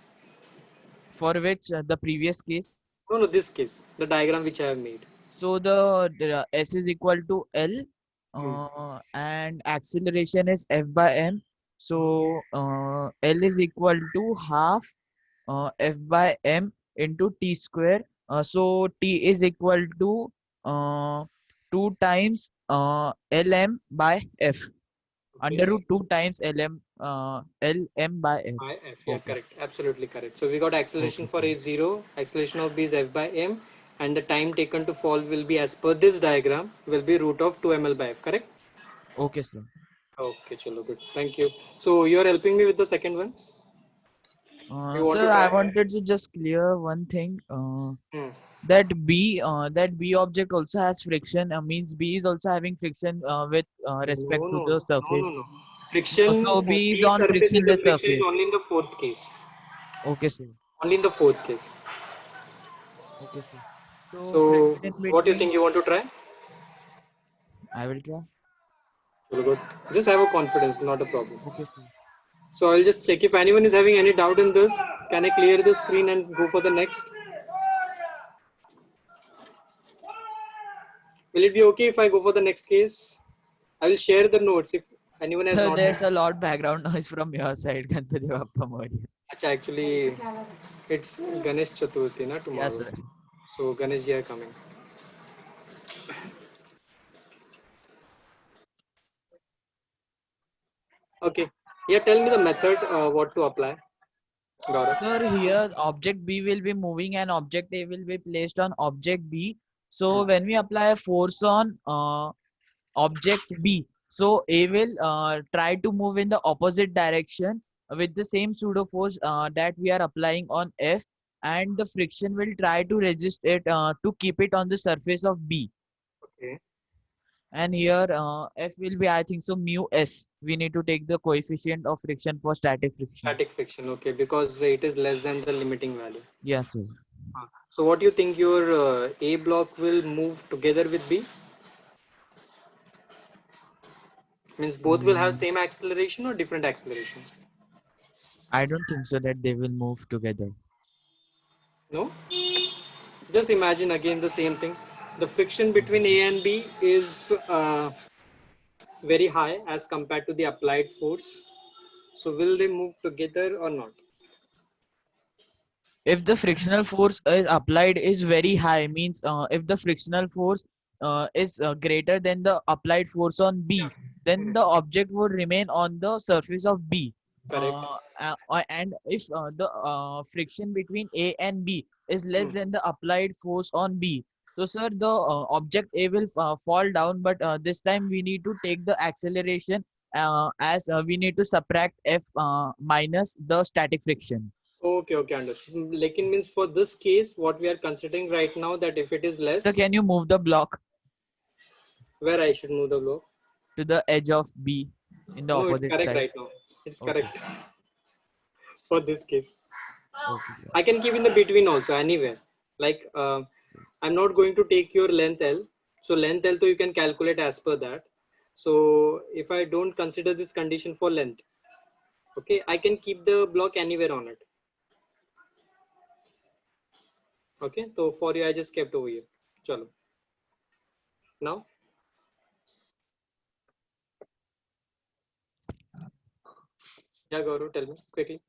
For which the previous case. No, no, this case, the diagram which I have made. So the S is equal to L, and acceleration is F by m. So L is equal to half F by m into t square. So t is equal to 2 times Lm by F. Under root 2 times Lm by F. By F, yeah, Okay. correct, absolutely correct. So we got acceleration Okay, for sir. A0, acceleration of B is F by m, and the time taken to fall will be, as per this diagram, will be root of 2 ml by F, correct? Okay, sir. Okay, chalo, good. Thank you. So you're helping me with the second one? You want to Sir, I try? wanted to just clear one thing. Hmm. That B object also has friction. Means B is also having friction with respect No, to no, the no, no, surface. no. Friction, So B is B on surface is the frictionless friction is surface. only in the fourth case. Okay, sir. Only in the fourth case. Okay, sir. So So friction what do you think between. you want to try? I will try. Very good. Just have a confidence, not a problem. Okay, sir. So I'll just check if anyone is having any doubt in this. Can I clear the screen and go for the next? Will it be okay if I go for the next case? I will share the notes if anyone has So not. there's a lot background noise from your side, Ganpati Bappa Moria. Actually, it's Ganesh Chaturthi na Yes, tomorrow. sir. So Ganesh ji are coming. Okay. Yeah, tell me the method what to apply. Gaurav. Sir, here object B will be moving and object A will be placed on object B. So when we apply a force on object B, so A will try to move in the opposite direction with the same pseudo force that we are applying on F, and the friction will try to resist it to keep it on the surface of B. Okay. And here F will be, I think so, mu S. We need to take the coefficient of friction for static friction. Static friction. Okay, because it is less than the limiting value. Yes, sir. So what do you think your A block will move together with B? Means both will have same acceleration or different acceleration? I don't think so that they will move together. No? Just imagine again the same thing. The friction between A and B is very high as compared to the applied force. So will they move together or not? If the frictional force is applied is very high, means if the frictional force is greater than the applied force on B, then the object would remain on the surface of B. Correct. And if the friction between A and B is less than the applied force on B, so sir, the object A will fall down, but this time we need to take the acceleration as we need to subtract F minus the static friction. Okay, okay, understood. Lekin means for this case, what we are considering right now, that if it is less, So can you move the block where I should move the block? to the edge of B in the No, it's opposite correct side? right now. It's Okay. correct for this case. Okay, sir. I can keep in the between also, anywhere. Like I'm not going to take your length L. So length L, so you can calculate as per that. So if I don't consider this condition for length, okay, I can keep the block anywhere on it. Okay, so for you, I just kept over here. Chalo. Now. Yeah, Gaurav, tell me quickly.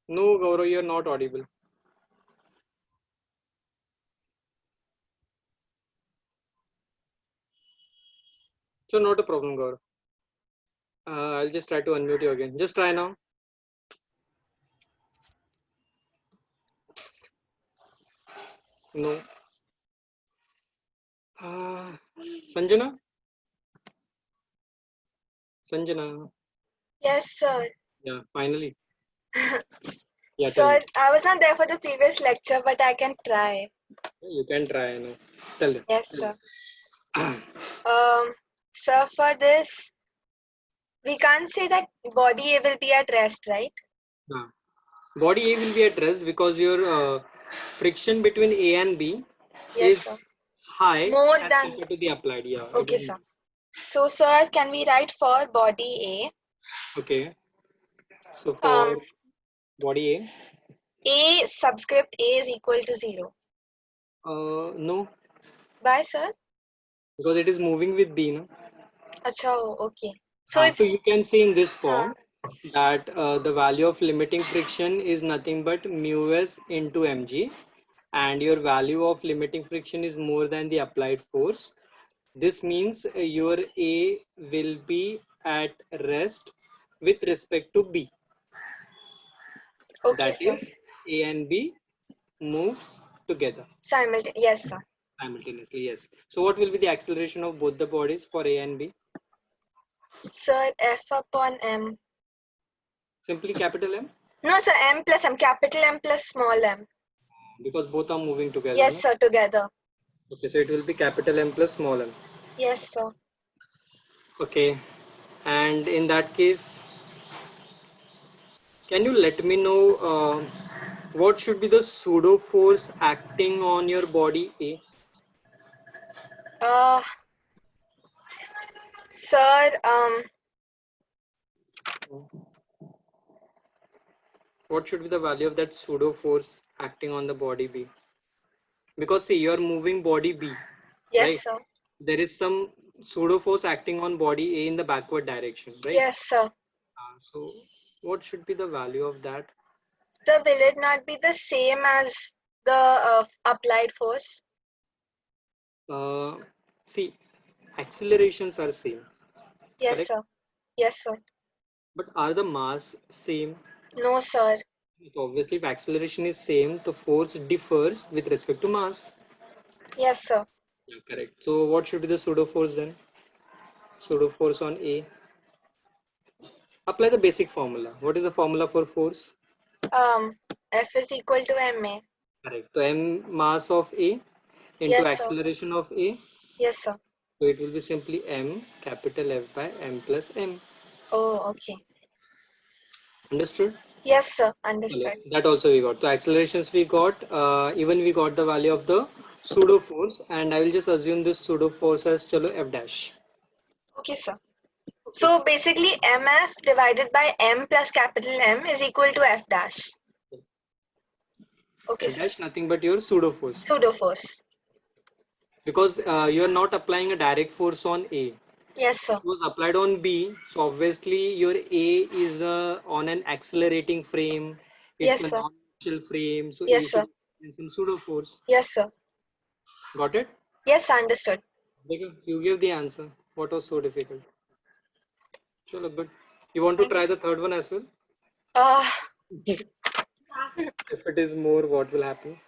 No, Gaurav, you're not audible. So not a problem, Gaurav. I'll just try to unmute you again. Just try now. No. Sanjana? Sanjana? Yes, sir. Yeah, finally. Yeah, tell Sir, me. I was not there for the previous lecture, but I can try. You can try now. Tell them. Yes, sir. Sir, for this, we can't say that body A will be at rest, right? Body A will be at rest because your friction between A and B Yes, is sir. high More as than. compared to the applied. Yeah. Okay, sir. So, sir, can we write for body Okay. So A? for body A subscript A is equal to 0. no, Why, sir? because it is moving with B, no? Acha, okay. So So it's you can say in this form that the value of limiting friction is nothing but mu s into mg, and your value of limiting friction is more than the applied force. This means your A will be at rest with respect to B. okay, That sir. is, A and B moves together Yes, sir. simultaneously. Yes. So what will be the acceleration of both the bodies for A and B? Sir, F upon M. Simply capital M, No, sir, M plus M, capital M plus small m. because both are moving together. Yes, No? sir, together. Okay, so it will be capital M plus small m. Yes, sir. Okay, and in that case, can you let me know what should be the pseudo force acting on your body A? Sir, What should be the value of that pseudo force acting on the body B? Because see, you are moving body B, yes, right? sir. There is some pseudo force acting on body A in the backward direction, right? Yes, sir. So what should be the value of that? Sir, will it not be the same as the applied force? See, accelerations are same. Yes, Correct? sir. Yes, sir. But are the mass same? No, sir. Obviously, if acceleration is same, the force differs with respect to mass. Yes, sir. Yeah, correct. So what should be the pseudo force then? Pseudo force on A. Apply the basic formula. What is the formula for force? F is equal to ma. Correct. So m mass of A into Yes, sir. acceleration of A. Yes, sir. So it will be simply m capital F by m plus m. Oh, okay. Understood? Yes, sir. Understood. That also we got. So accelerations we got. Even we got the value of the pseudo force, and I will just assume this pseudo force as chalo F dash. Okay, sir. So basically, mf divided by m plus capital M is equal to F dash. Okay, F sir. dash nothing but your pseudo force. Pseudo force. Because you are not applying a direct force on A. Yes, sir. It was applied on B, so obviously your A is on an accelerating frame. It's Yes, a sir. non-inertial frame, so Yes, A sir. should be some pseudo force. Yes, sir. Got it? Yes, understood. You gave the answer. What was so difficult? Chalo, good. You want to try the third one as well? If it is more, what will happen?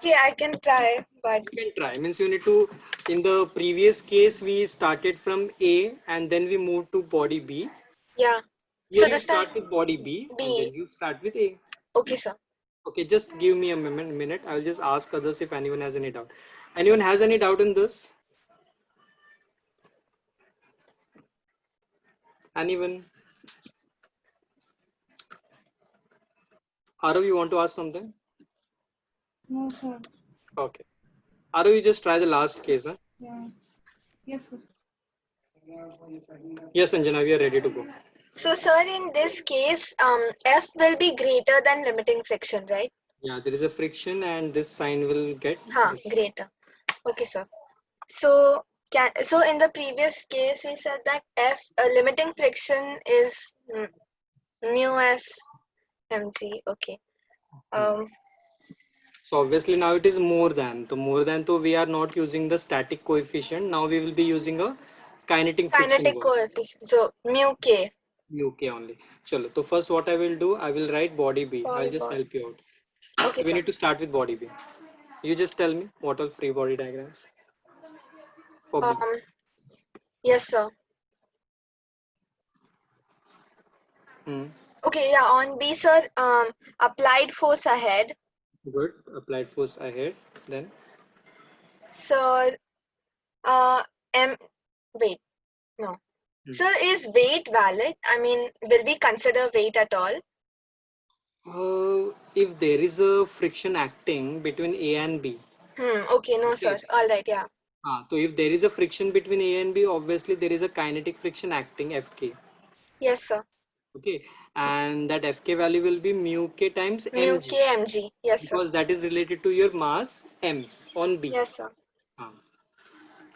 Yeah, I can try, but You can try. Means you need to. In the previous case, we started from A and then we moved to body B. yeah. Here So you this time start with body B and B. then you start with A. Okay, sir. Okay, just give me a minute. I will just ask others if anyone has any doubt. Anyone has any doubt in this? Anyone? Arav, you want to ask something? No, sir. Okay. Arav, you just try the last case. Huh? Yeah. Yes, sir. Yes, Sanjana, we are ready to go. So, sir, in this case, F will be greater than limiting friction, right? Yeah, there is a friction and this sign will get this. Greater. Okay, sir. So, so in the previous case, we said that F limiting friction is mu s mg. Okay. So obviously now it is more than. So more than, so we are not using the static coefficient. Now we will be using a kinetic friction Kinetic word. coefficient. So mu k. Mu k only. Chalo. So first what I will do, I will write body B. I'll just Body. help you out. Okay, So we sir. need to start with body B. You just tell me what are free body diagrams for B. Yes, sir. Okay, yeah, on B, sir, applied force ahead. Good. Applied force ahead. Then Sir, wait, no. Sir, is weight valid? I mean, will we consider weight at all? if there is a friction acting between A and B. Okay, no, sir. All right, yeah. So if there is a friction between A and B, obviously there is a kinetic friction acting Fk. Yes, sir. Okay, and that Fk value will be mu k times Mu mg. k mg. Yes, sir. Because that is related to your mass m on B. Yes, sir.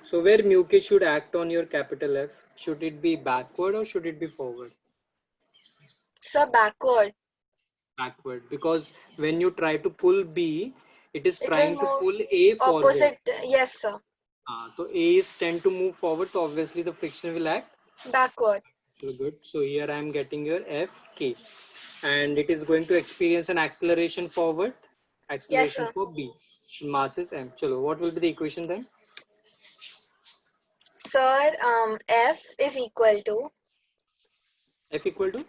So where mu k should act on your capital F? Should it be backward or should it be forward? Sir, backward. Backward, because when you try to pull B, it is It trying will to move pull A forward. opposite. Yes, sir. So A is tend to move forward, so obviously the friction will act backward. So good. So here I am getting your Fk, and it is going to experience an acceleration forward, acceleration sir. for B. Mass is m. Chalo, what will be the equation then? Sir, F is equal to F equal to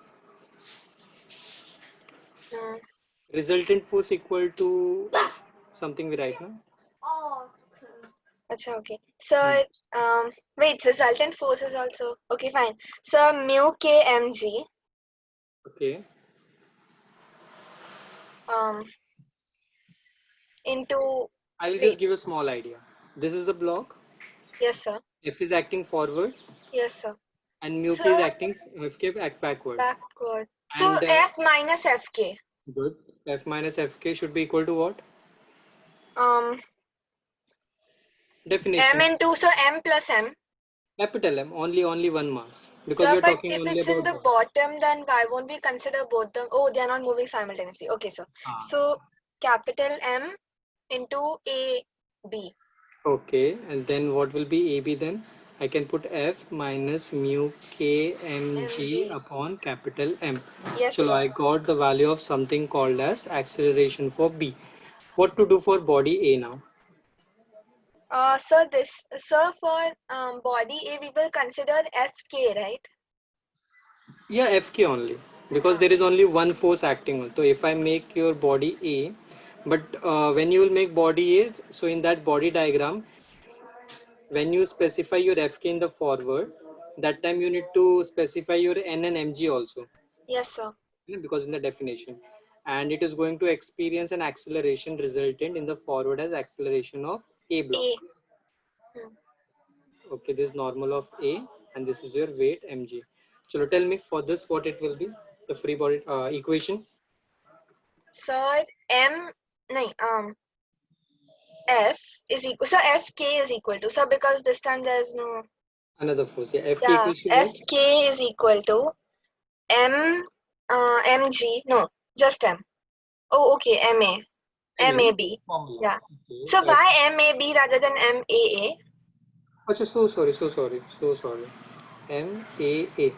uh, resultant force equal to something we write now. Acha, okay. So, wait, resultant force is also okay. Fine. So mu k mg. Okay. Into. I will just give a small idea. This is a block. Yes, sir. F is acting forward. Yes, sir. And mu k is acting Fk act backward. Backward. So And, F minus Fk. Good. F minus Fk should be equal to what? Definition. M into, so M plus M. Capital M, only one mass. Because Sir, we are but talking if only it's in about the bottom, then why won't we consider both them? Oh, they are not moving simultaneously. Okay, sir. So capital M into A B. Okay, and then what will be AB then? I can put F minus mu k mg upon capital M. Yes, So sir. I got the value of something called as acceleration for B. What to do for body A now? Sir, for body A, we will consider Fk, right? Yeah, Fk only, because there is only one force acting on. So if I make your body A, but when you will make body A, so in that body diagram, when you specify your Fk in the forward, that time you need to specify your N and Mg also. Yes, sir. Because in the definition. And it is going to experience an acceleration resultant in the forward as acceleration of A block. Okay, this is normal of A and this is your weight mg. So tell me for this what it will be, the free body equation. Sir, F is equal, so Fk is equal to, so because this time there is no Another force, yeah. Fk equals to what? Fk is equal to mg, no, just m. Oh, okay, ma. MAB. Yeah. Okay. So why MAB rather than MAA? Achha, so sorry. MAA.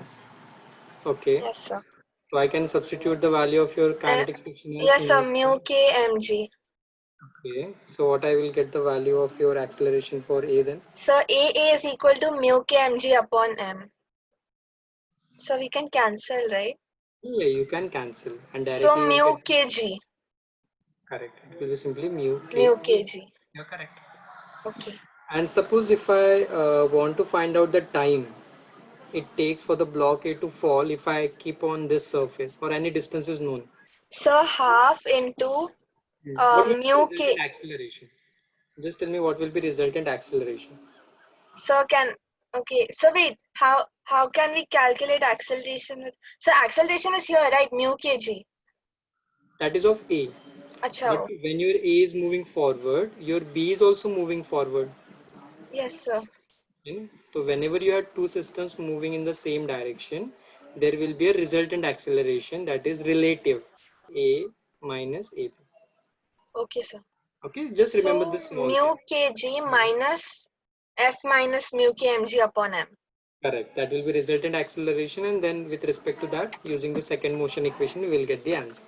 Okay. Yes, sir. So I can substitute the value of your kinetic friction as Yes, sir. Mu k mg. Okay. So what I will get the value of your acceleration for A then? So AA is equal to mu k mg upon m. So we can cancel, right? Yeah, you can cancel and directly. So mu kg. Correct. It will be simply mu kg. You're correct. Okay. And suppose if I want to find out the time it takes for the block A to fall if I keep on this surface or any distance is known. So half into What will be mu resultant k. acceleration? Just tell me what will be resultant acceleration. So can Okay, so wait, how can we calculate acceleration with? So acceleration is here, right? Mu kg. That is of A. Acha. But when your A is moving forward, your B is also moving forward. Yes, sir. So whenever you have two systems moving in the same direction, there will be a resultant acceleration that is relative, A minus AB. Okay, sir. Okay, just remember So this small mu thing. kg minus F minus mu kmg upon m. Correct. That will be resultant acceleration, and then with respect to that, using the second motion equation, we will get the answer.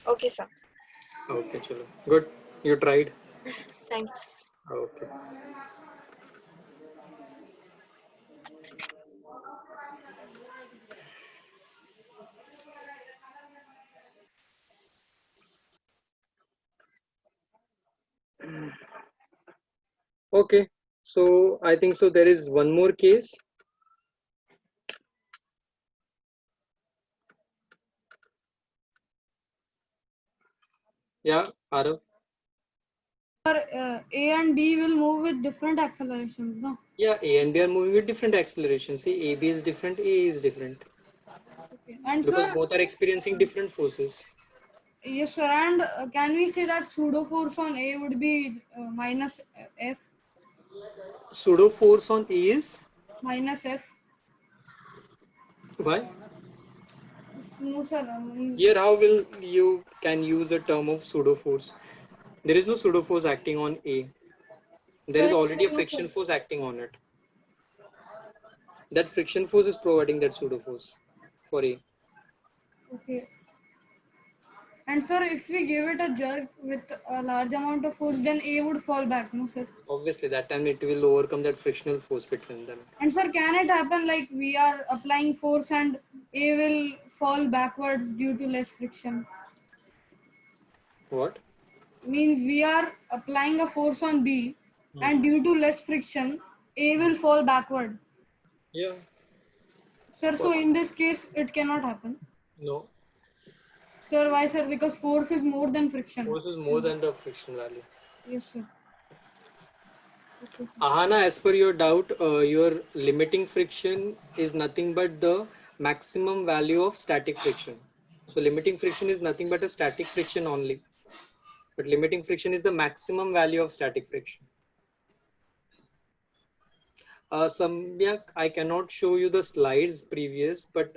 Okay, sir. Okay, chalo. Good. You tried. Thanks. Okay. Okay. So I think so. There is one more case. Yeah, Arav. A and B will move with different accelerations, no? Yeah, A and B are moving with different accelerations. See, AB is different, A is different. Okay. And Because sir, both are experiencing different forces. yes, sir. And can we say that pseudo force on A would be minus F? Pseudo force on A is Minus F. why? No, sir. Here, how will you can use a term of pseudo force? There is no pseudo force acting on A. There is Sir, already a no, friction sir. force acting on it. That friction force is providing that pseudo force for A. Okay. And sir, if we give it a jerk with a large amount of force, then A would fall back, no, sir? Obviously, that time it will overcome that frictional force between them. And sir, can it happen like we are applying force and A will fall backwards due to less friction? What? Means we are applying a force on B and due to less friction, A will fall backward. Yeah. Sir, so in this case, it cannot happen. No. Sir, why, sir? Because force is more than friction. Force is more than the friction value. Yes, sir. Okay, sir. Ahana, as per your doubt, your limiting friction is nothing but the maximum value of static friction. So limiting friction is nothing but a static friction only. But limiting friction is the maximum value of static friction. Samyak, I cannot show you the slides previous, but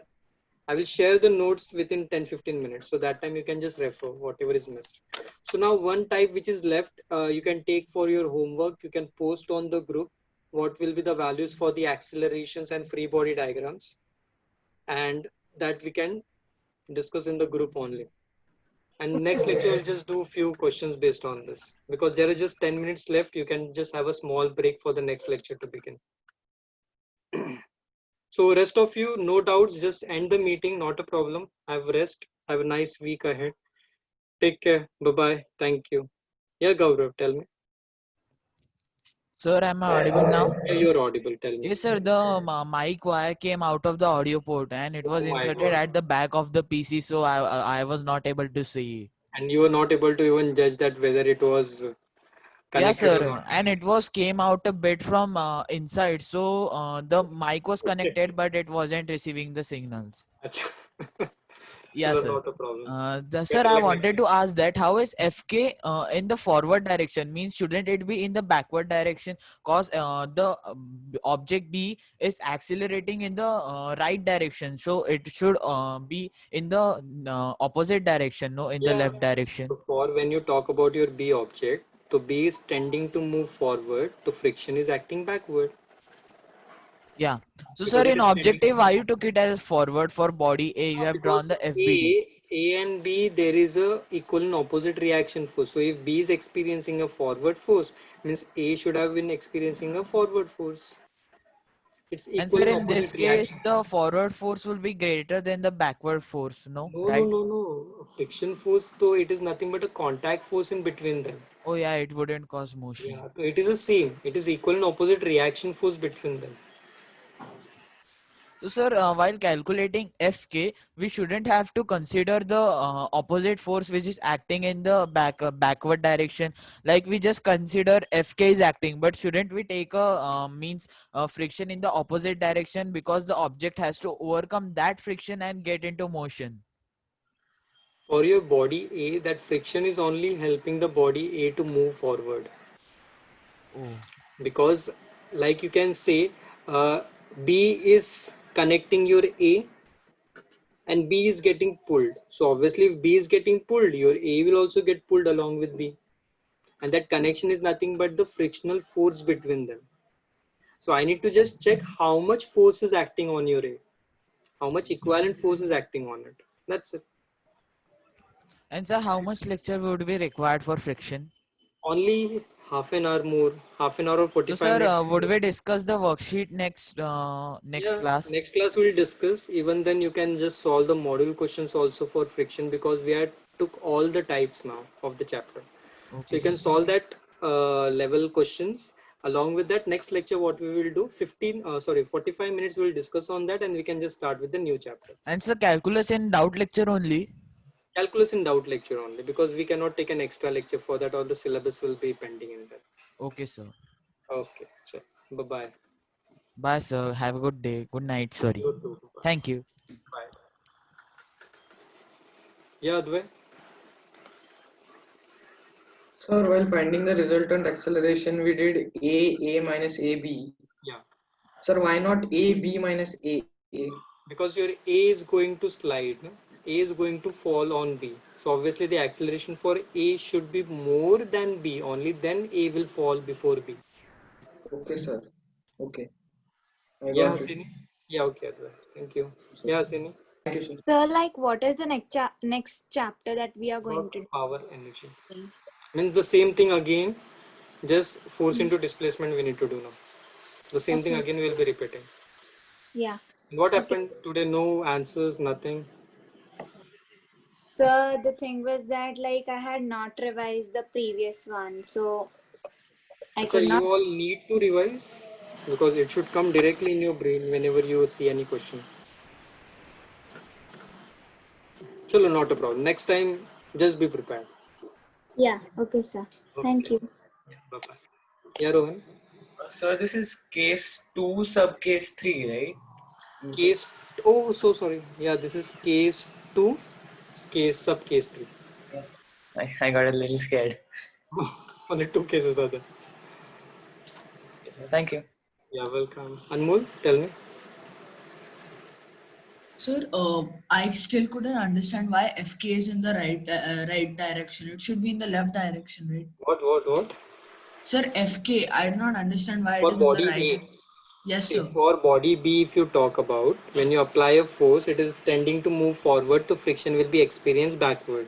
I will share the notes within 10-15 minutes. So that time you can just refer whatever is missed. So now one type which is left, you can take for your homework. You can post on the group what will be the values for the accelerations and free body diagrams. And that we can discuss in the group only. And next lecture, we'll just do a few questions based on this. Because there are just 10 minutes left, you can just have a small break for the next lecture to begin. So rest of you, no doubts, just end the meeting, not a problem. Have rest. Have a nice week ahead. Take care. Bye-bye. Thank you. Yeah, Gaurav, tell me. Sir, am I audible now? Yeah, you're audible. Tell me. Yes, sir. The mic wire came out of the audio port and it was Oh my inserted God. at the back of the PC, so I was not able to see. And you were not able to even judge that whether it was Yeah, connected or sir. not. And it was came out a bit from inside, so the mic was connected, but it wasn't receiving the signals. Yeah, Chalo, sir. not a problem. Sir, Better I luck next wanted time. to ask that how is FK in the forward direction? Means shouldn't it be in the backward direction? Cause the object B is accelerating in the right direction, so it should be in the opposite direction, no, in the Yeah. left direction. So for when you talk about your B object, the B is tending to move forward, the friction is acting backward. Yeah. So, sir, Because it in is tending to objective, why you took it as forward for body A? You have drawn because the FBD. A and B there is a equal and opposite reaction force. So if B is experiencing a forward force, means A should have been experiencing a forward force. It's And equal sir, and in this opposite case, reaction. the forward force will be greater than the backward force, no? No, no, Right? no, no. Friction force, though it is nothing but a contact force in between them. Oh, yeah, it wouldn't cause motion. Yeah, so it is the same. It is equal and opposite reaction force between them. So, sir, while calculating Fk, we shouldn't have to consider the opposite force which is acting in the backward direction. Like we just consider Fk is acting, but shouldn't we take a means friction in the opposite direction, because the object has to overcome that friction and get into motion. For your body A, that friction is only helping the body A to move forward. Oh. Because, like you can say, B is connecting your A and B is getting pulled. So obviously if B is getting pulled, your A will also get pulled along with B. And that connection is nothing but the frictional force between them. So I need to just check how much force is acting on your A, how much equivalent force is acting on it. That's it. And sir, how much lecture would be required for friction? Only half an hour more, half an hour or So 45 sir, minutes. would we discuss the worksheet next Yeah, class? next class we'll discuss. Even then you can just solve the module questions also for friction, because we had took all the types now of the chapter. So Okay, you can sir. solve that level questions. Along with that, next lecture what we will do, 45 minutes we'll discuss on that, and we can just start with the new chapter. And sir, calculus in doubt lecture only? Calculus in doubt lecture only, because we cannot take an extra lecture for that, or the syllabus will be pending in that. Okay, sir. Okay, sure. Bye-bye. Bye, sir. Have a good day. Good night. Sorry. You too. Bye. Thank you. Bye. Yeah, Advay? Sir, while finding the resultant acceleration, we did A minus AB. Yeah. Sir, why not AB minus A? Because your A is going to slide, no? A is going to fall on B. So obviously the acceleration for A should be more than B. Only then A will fall before B. Okay, sir. Okay. I Yeah, got it. Hasini? Yeah, okay. Advay. Thank you. Yeah, Hasini? Thank you, sir. So, like, what is the next chapter that we are going About to do? power energy. Means the same thing again, just force into displacement we need to do now. The same thing Okay. again we will be repeating. Yeah. What Okay. happened today? No answers, nothing. So the thing was that like I had not revised the previous one, so I So could not. you all need to revise, because it should come directly in your brain whenever you see any question. Chalo, not a problem. Next time, just be prepared. Yeah. Okay, sir. Thank Okay. you. Yeah, bye-bye. Yeah, Rohan? So this is case 2 sub case 3, right? Case, oh, so sorry. Yeah, this is case 2, sub case 3. Yes. I got a little scared. Only 2 cases are there. Thank you. Yeah, welcome. Anmol, tell me. Sir, I still couldn't understand why FK is in the right direction. It should be in the left direction, right? What? Sir, FK, I do not understand why it For is in the body right. A. Yes, See, sir. for body B, if you talk about, when you apply a force, it is tending to move forward, so friction will be experienced backward.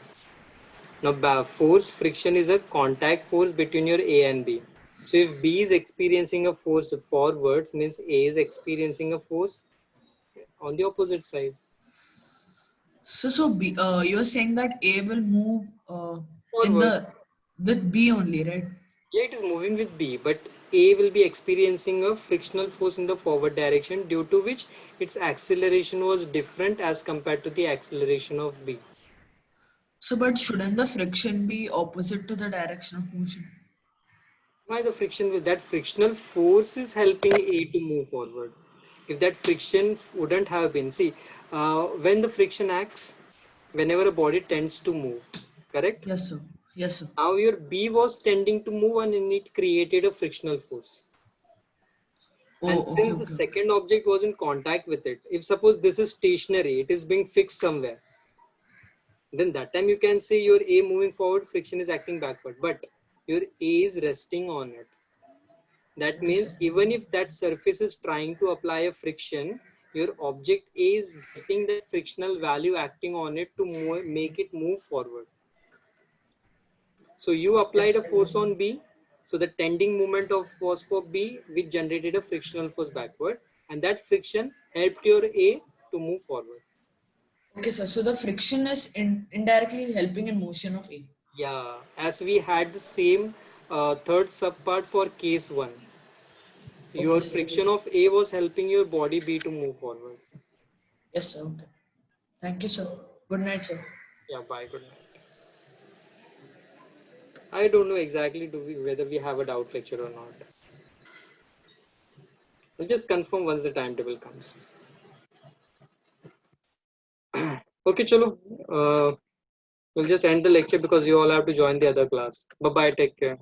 Now, force friction is a contact force between your A and B. So if B is experiencing a force forward, means A is experiencing a force on the opposite side. So B, you're saying that A will move Forward. with B only, right? Yeah, it is moving with B, but A will be experiencing a frictional force in the forward direction, due to which its acceleration was different as compared to the acceleration of B. So, but shouldn't the friction be opposite to the direction of motion? Why the friction? That frictional force is helping A to move forward. If that friction wouldn't have been, see, when the friction acts, whenever a body tends to move, correct? Yes, sir. Yes, sir. Now your B was tending to move and it created a frictional force. And since the second object was in contact with it, if suppose this is stationary, it is being fixed somewhere, then that time you can say your A moving forward, friction is acting backward, but your A is resting on it. That means even if that surface is trying to apply a friction, your object A is getting that frictional value acting on it to make it move forward. So you applied a force on B, so the tending moment was for B, which generated a frictional force backward, and that friction helped your A to move forward. Okay, sir. So the friction is indirectly helping in motion of A. Yeah, as we had the same third subpart for case 1. Your sir. friction of A was helping your body B to move forward. Yes, sir. Okay. Thank you, sir. Good night, sir. Yeah, bye. Good night. I don't know exactly whether we have a doubt lecture or not. We'll just confirm once the timetable comes. Okay, chalo. We'll just end the lecture because you all have to join the other class. Bye bye. Take care.